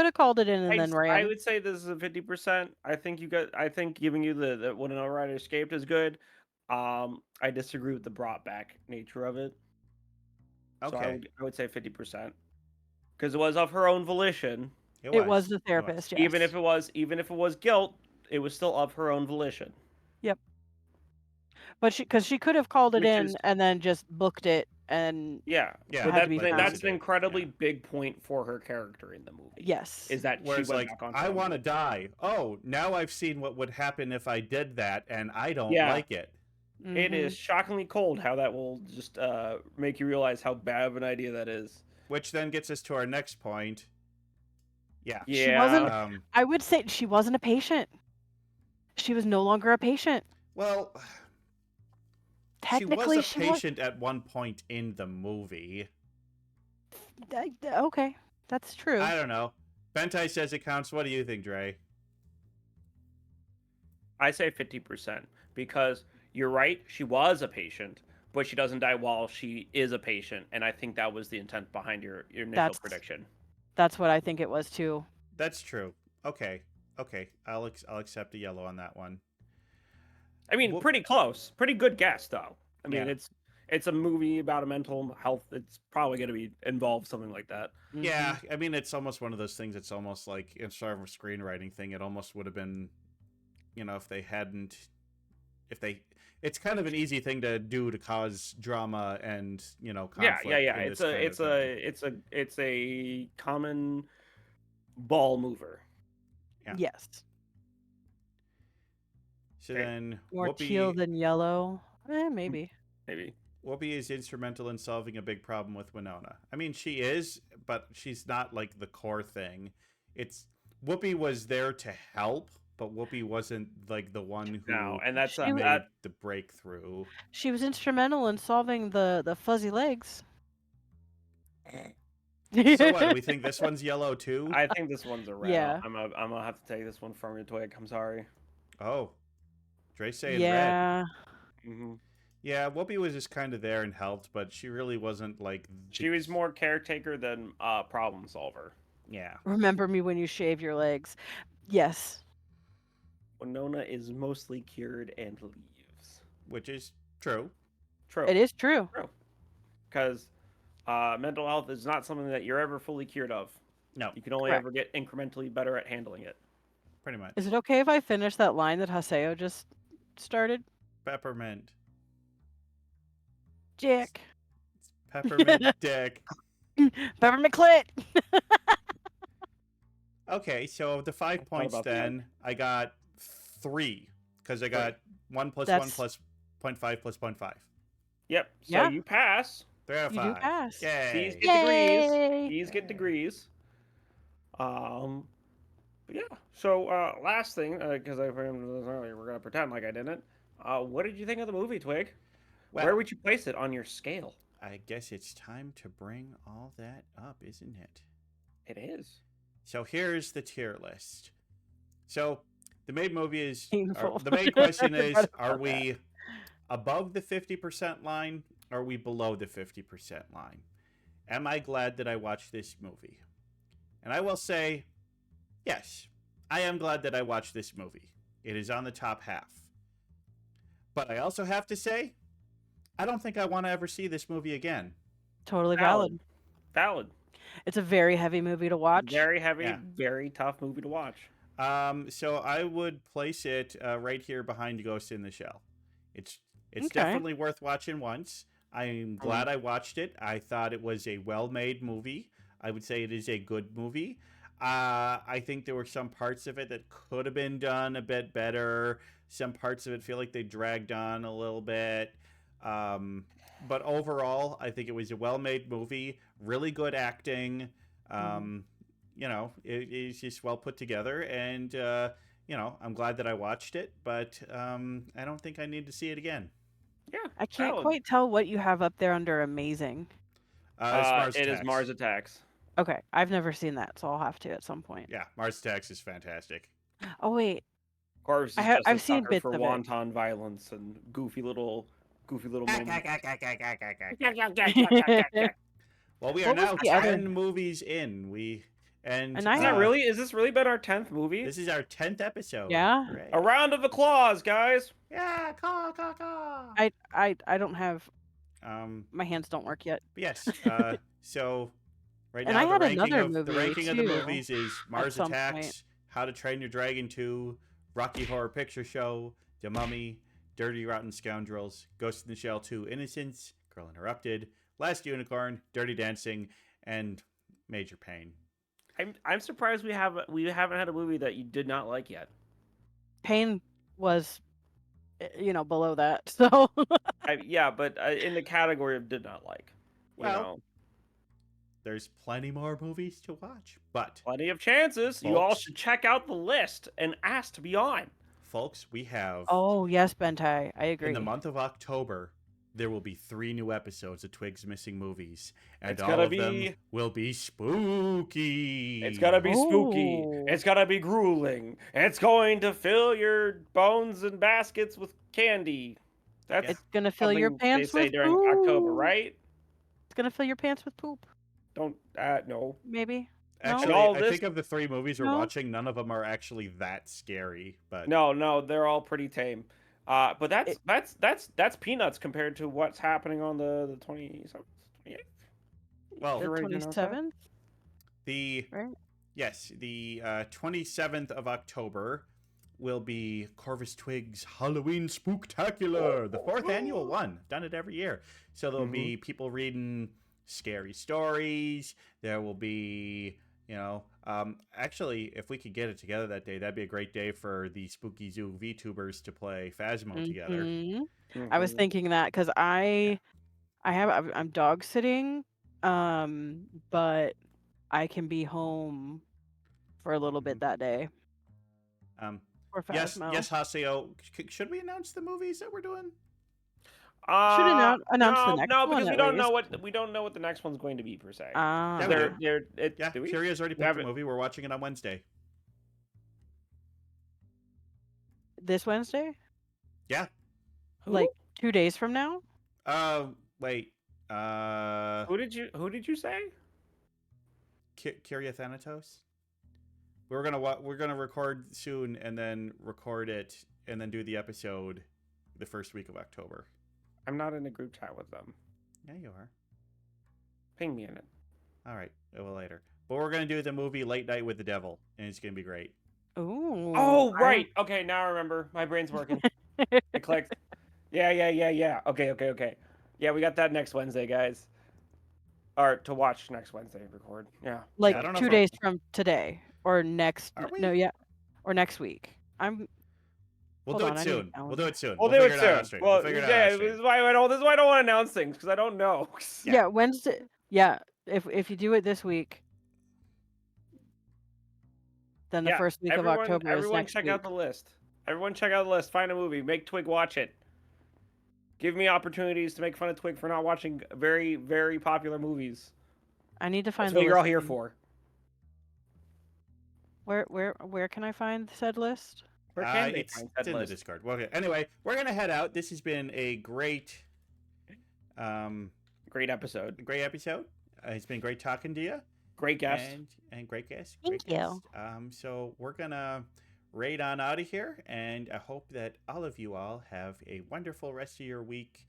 Speaker 4: have called it in and then
Speaker 2: I
Speaker 4: ran.
Speaker 2: would say this is a 50%. I think giving you the when a rider escaped is good. I disagree with the brought back nature of it. So
Speaker 3: okay.
Speaker 2: I would say 50%. Because it was of her own volition.
Speaker 4: It was the therapist. Yes.
Speaker 2: Even if it was guilt, it was still of her own volition.
Speaker 4: But because she could have called it
Speaker 2: Which
Speaker 4: in
Speaker 2: is-
Speaker 4: and then just booked it, and
Speaker 2: Yeah,
Speaker 3: Yeah,
Speaker 2: but
Speaker 4: had to be
Speaker 2: that's
Speaker 4: found.
Speaker 2: an incredibly
Speaker 3: Yeah.
Speaker 2: big point for her character in the movie.
Speaker 4: yes,
Speaker 2: Is that
Speaker 3: Where
Speaker 2: she
Speaker 3: it's
Speaker 2: went
Speaker 3: like,
Speaker 2: back on
Speaker 3: I
Speaker 2: her own.
Speaker 3: want to die. Oh, now I've seen what would happen if I did that, and I don't
Speaker 2: Yeah.
Speaker 3: like it.
Speaker 2: It is shockingly cold how that will just make you realize how bad of an idea that is.
Speaker 3: Which then gets us to our next point. Yeah.
Speaker 2: Yeah.
Speaker 4: She wasn't- I would say she wasn't a patient. She was no longer a patient.
Speaker 3: Well,
Speaker 4: Technically,
Speaker 3: she was a patient at one point in the movie.
Speaker 4: Okay, that's true.
Speaker 3: I don't know. Bentai says it counts. What do you think, Dre?
Speaker 2: I say 50% because you're right. She was a patient, but she doesn't die while she is a patient, and I think that was the intent behind your initial
Speaker 4: That's-
Speaker 2: prediction.
Speaker 4: That's what I think it was too.
Speaker 3: That's true. Okay. I'll accept a yellow on that one.
Speaker 2: I mean,
Speaker 3: Well-
Speaker 2: pretty close. Pretty good guess, though. I mean,
Speaker 3: Yeah.
Speaker 2: it's a movie about a mental health. It's probably going to be involved something like that.
Speaker 3: Yeah, I mean, it's almost one of those things. It's almost like instead of a screenwriting thing, it almost would have been, if they hadn't, it's kind of an easy thing to do to cause drama and conflict.
Speaker 2: Yeah.
Speaker 3: in
Speaker 2: It's
Speaker 3: this kind of thing.
Speaker 2: it's a common ball mover.
Speaker 3: Yeah.
Speaker 4: Yes,
Speaker 3: So
Speaker 2: Okay.
Speaker 3: then
Speaker 4: more teal than yellow. Maybe.
Speaker 2: Maybe.
Speaker 3: Whoopi is instrumental in solving a big problem with Winona. I mean, she is, but she's not like the core thing. It's Whoopi was there to help, but Whoopi wasn't like the one who
Speaker 2: No, and that's
Speaker 4: She
Speaker 3: made
Speaker 2: that.
Speaker 3: the breakthrough.
Speaker 4: She was instrumental in solving the fuzzy legs.
Speaker 3: So what? Do we think this one's yellow too?
Speaker 2: I think this one's a red.
Speaker 4: Yeah.
Speaker 2: I'm gonna have to take this one from you, Twig. I'm sorry.
Speaker 3: Oh, Dre's saying red.
Speaker 4: Yeah.
Speaker 2: Hmm.
Speaker 3: Yeah, Whoopi was just kind of there and helped, but she really wasn't like.
Speaker 2: She was more caretaker than problem solver.
Speaker 3: Yeah.
Speaker 4: Remember me when you shave your legs. Yes.
Speaker 2: Winona is mostly cured and leaves.
Speaker 3: Which is true.
Speaker 2: True.
Speaker 4: It is true.
Speaker 2: Because mental health is not something that you're ever fully cured of.
Speaker 3: No,
Speaker 2: You can only
Speaker 4: Correct.
Speaker 2: ever get incrementally better at handling it.
Speaker 3: pretty much.
Speaker 4: Is it okay if I finish that line that Haseo just started?
Speaker 3: Peppermint.
Speaker 4: Jack.
Speaker 3: Peppermint dick.
Speaker 4: Peppermint clit.
Speaker 3: Okay, so of the 5
Speaker 2: thought
Speaker 3: points
Speaker 2: about that.
Speaker 3: then, I got 3. Because I got 1 plus 1
Speaker 4: That's-
Speaker 3: plus 0.5 plus 0.5.
Speaker 2: Yep. So
Speaker 4: Yeah.
Speaker 2: you pass.
Speaker 3: 3 out of
Speaker 4: You
Speaker 3: 5.
Speaker 4: do pass.
Speaker 2: These
Speaker 3: Yay.
Speaker 2: get
Speaker 4: Yay.
Speaker 2: degrees. These get degrees. But yeah. So last thing, because I remember this earlier, we're gonna pretend like I didn't. What did you think of the movie, Twig?
Speaker 3: Well,
Speaker 2: Where would you place it on your scale?
Speaker 3: I guess it's time to bring all that up, isn't it?
Speaker 2: It is.
Speaker 3: So here's the tier list. So the main movie is
Speaker 4: Painful.
Speaker 3: the main question is:
Speaker 4: Forgot
Speaker 3: are
Speaker 4: about
Speaker 3: we above the 50% line? Or are we below the 50% line? Am I glad that I watched this movie? And I will say, yes, I am glad that I watched this movie. It is on the top half. But I also have to say, I don't think I want to ever see this movie again.
Speaker 4: Totally valid.
Speaker 2: Valid.
Speaker 4: It's a very heavy movie to watch.
Speaker 2: Very heavy,
Speaker 3: Yeah.
Speaker 2: very tough movie to watch.
Speaker 3: So I would place it right here behind Ghost in the Shell. It's
Speaker 4: Okay.
Speaker 3: definitely worth watching once. I'm glad I watched it. I thought it was a well-made movie. I would say it is a good movie. I think there were some parts of it that could have been done a bit better. Some parts of it feel like they dragged on a little bit. But overall, I think it was a well-made movie. Really good acting. It's just well put together. And, I'm glad that I watched it. But I don't think I need to see it again.
Speaker 2: Yeah.
Speaker 4: I can't
Speaker 2: valid.
Speaker 4: quite tell what you have up there under amazing.
Speaker 3: It's
Speaker 2: It is
Speaker 3: Attacks.
Speaker 2: Mars Attacks.
Speaker 4: Okay, I've never seen that, so I'll have to at some point.
Speaker 3: Yeah, Mars Attacks is fantastic.
Speaker 4: Oh wait,
Speaker 2: Corvus is
Speaker 4: I have-
Speaker 2: just a
Speaker 4: I've seen
Speaker 2: sucker
Speaker 4: bits
Speaker 2: for
Speaker 4: of it.
Speaker 2: wanton violence and goofy little moments.
Speaker 3: Well, we are
Speaker 4: What was
Speaker 3: now
Speaker 4: the other-
Speaker 3: 10 movies in. And
Speaker 4: And I
Speaker 2: Is
Speaker 4: have-
Speaker 2: that really? Is this really been our 10th movie?
Speaker 3: This is our 10th episode.
Speaker 4: Yeah?
Speaker 3: Hooray.
Speaker 2: A round of applause, guys.
Speaker 3: Yeah, caw.
Speaker 4: I don't have
Speaker 3: But
Speaker 4: my hands don't work yet.
Speaker 3: yes. So right
Speaker 4: And
Speaker 3: now
Speaker 4: I had
Speaker 3: the ranking
Speaker 4: another
Speaker 3: of the
Speaker 4: movie,
Speaker 3: ranking of the
Speaker 4: too,
Speaker 3: movies is Mars
Speaker 4: some
Speaker 3: Attacks,
Speaker 4: point.
Speaker 3: How to Train Your Dragon 2, Rocky Horror Picture Show, The Mummy, Dirty Rotten Scoundrels, Ghost in the Shell 2, Innocence, Girl Interrupted, Last Unicorn, Dirty Dancing, and Major Pain.
Speaker 2: I'm surprised we haven't had a movie that you did not like yet.
Speaker 4: Pain was, below that. So
Speaker 2: Yeah, but in the category of did not like. You
Speaker 3: Well,
Speaker 2: know,
Speaker 3: there's plenty more movies to watch, but
Speaker 2: plenty of chances. You all
Speaker 3: Folks.
Speaker 2: should check out the list and ask to be on.
Speaker 3: folks, we have
Speaker 4: oh yes, Bentai, I agree.
Speaker 3: in the month of October, there will be 3 new episodes of Twigs Missing Movies, and
Speaker 2: It's
Speaker 3: all
Speaker 2: gonna
Speaker 3: of them
Speaker 2: be-
Speaker 3: will be spooky.
Speaker 2: It's gonna be spooky.
Speaker 4: Ooh.
Speaker 2: It's gonna be grueling. It's going to fill your bones and baskets with candy. That's
Speaker 4: It's gonna fill your
Speaker 2: something they
Speaker 4: pants
Speaker 2: say
Speaker 4: with
Speaker 2: during
Speaker 4: poop.
Speaker 2: October, right?
Speaker 4: It's gonna fill your pants with poop.
Speaker 2: Don't no.
Speaker 4: Maybe.
Speaker 3: Actually,
Speaker 2: all
Speaker 3: I
Speaker 2: this-
Speaker 3: think of the 3 movies we're
Speaker 4: No.
Speaker 3: watching, none of them are actually that scary. But
Speaker 2: No, they're all pretty tame. But that's peanuts compared to what's happening on the 27th, 28th.
Speaker 3: well,
Speaker 4: The
Speaker 2: You're ready to know that?
Speaker 4: 27th.
Speaker 3: the
Speaker 4: Right.
Speaker 3: yes, the 27th of October will be Corvus Twigs Halloween Spooktacular, the 4th annual one. Done it every year. So there'll be people reading scary stories. There will be, actually, if we could get it together that day, that'd be a great day for the Spooky Zoo VTubers to play Phasmo together.
Speaker 4: Mhm. I was
Speaker 2: Mhm.
Speaker 4: thinking that because I'm dog sitting, but I can be home for a little bit that day. For
Speaker 3: Yes,
Speaker 4: Phasmo.
Speaker 3: yes, Haseo. Should we announce the movies that we're doing?
Speaker 4: Should announce the
Speaker 2: no,
Speaker 4: next
Speaker 2: no,
Speaker 4: one
Speaker 2: because we
Speaker 4: at
Speaker 2: don't know
Speaker 4: least.
Speaker 2: what the next one's going to be per se.
Speaker 4: Ah.
Speaker 3: Yeah, we
Speaker 2: They're,
Speaker 3: do. Yeah,
Speaker 2: do we?
Speaker 3: Kyria's already
Speaker 2: We
Speaker 3: picked the
Speaker 2: haven't-
Speaker 3: movie. We're watching it on Wednesday.
Speaker 4: This Wednesday?
Speaker 3: Yeah.
Speaker 2: Who?
Speaker 4: Like 2 days from now?
Speaker 3: Wait.
Speaker 2: Who did you say?
Speaker 3: Kyria Thanatos. We're gonna record soon, and then record it, and then do the episode the first week of October.
Speaker 2: I'm not in a group chat with them.
Speaker 3: Yeah, you are.
Speaker 2: Ping me in it.
Speaker 3: All right, well later. But we're gonna do the movie Late Night with the Devil, and it's gonna be great.
Speaker 4: Ooh.
Speaker 2: Oh, right. Okay, now I remember. My brain's working. It clicked. Yeah. Okay. Yeah, we got that next Wednesday, guys. Or to watch next Wednesday, record. Yeah.
Speaker 4: Like
Speaker 3: I don't know
Speaker 4: 2
Speaker 3: if we're-
Speaker 4: days from today or next.
Speaker 3: Are we?
Speaker 4: No, yeah, or next week.
Speaker 3: We'll
Speaker 4: Hold
Speaker 3: do
Speaker 4: on,
Speaker 3: it
Speaker 4: I need a
Speaker 3: soon. We'll do it soon.
Speaker 2: We'll do it
Speaker 3: figure out
Speaker 2: soon.
Speaker 3: after.
Speaker 2: Well,
Speaker 3: We'll figure it out
Speaker 2: yeah,
Speaker 3: after.
Speaker 2: this is why I don't want to announce things because I don't know.
Speaker 3: Yeah.
Speaker 4: Yeah, Wednesday. Yeah, if you do it this week, then the
Speaker 2: Yeah,
Speaker 4: first week of October is
Speaker 2: Everyone
Speaker 4: next
Speaker 2: check
Speaker 4: week.
Speaker 2: out the list. Everyone check out the list. Find a movie. Make Twig watch it. Give me opportunities to make fun of Twig for not watching very, very popular movies.
Speaker 4: I need to find
Speaker 2: That's
Speaker 4: the
Speaker 2: what you're all
Speaker 4: list
Speaker 2: here
Speaker 4: again.
Speaker 2: for.
Speaker 4: Where can I find said list?
Speaker 2: Where can they
Speaker 3: It's
Speaker 2: find that
Speaker 3: in the
Speaker 2: list?
Speaker 3: Discord. Well, okay. Anyway, we're gonna head out. This has been a great
Speaker 2: Great episode.
Speaker 3: episode. It's been great talking to you.
Speaker 2: Great guest.
Speaker 3: And great guest.
Speaker 4: Thank
Speaker 3: great
Speaker 4: you.
Speaker 3: guest. So we're gonna raid on out of here, and I hope that all of you all have a wonderful rest of your week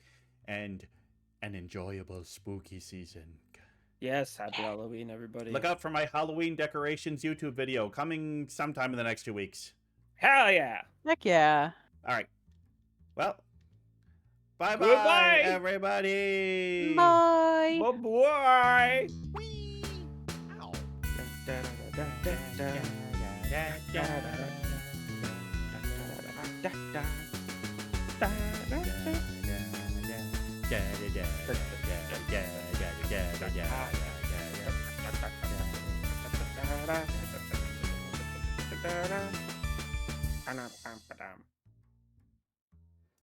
Speaker 3: and an enjoyable spooky season.
Speaker 2: Yes, happy Halloween, everybody.
Speaker 3: Look out for my Halloween decorations YouTube video coming sometime in the next 2 weeks.
Speaker 2: Hell yeah.
Speaker 4: Heck yeah.
Speaker 3: All right. Well, bye bye,
Speaker 2: Goodbye.
Speaker 3: everybody.
Speaker 4: Bye.
Speaker 2: Bye-bye.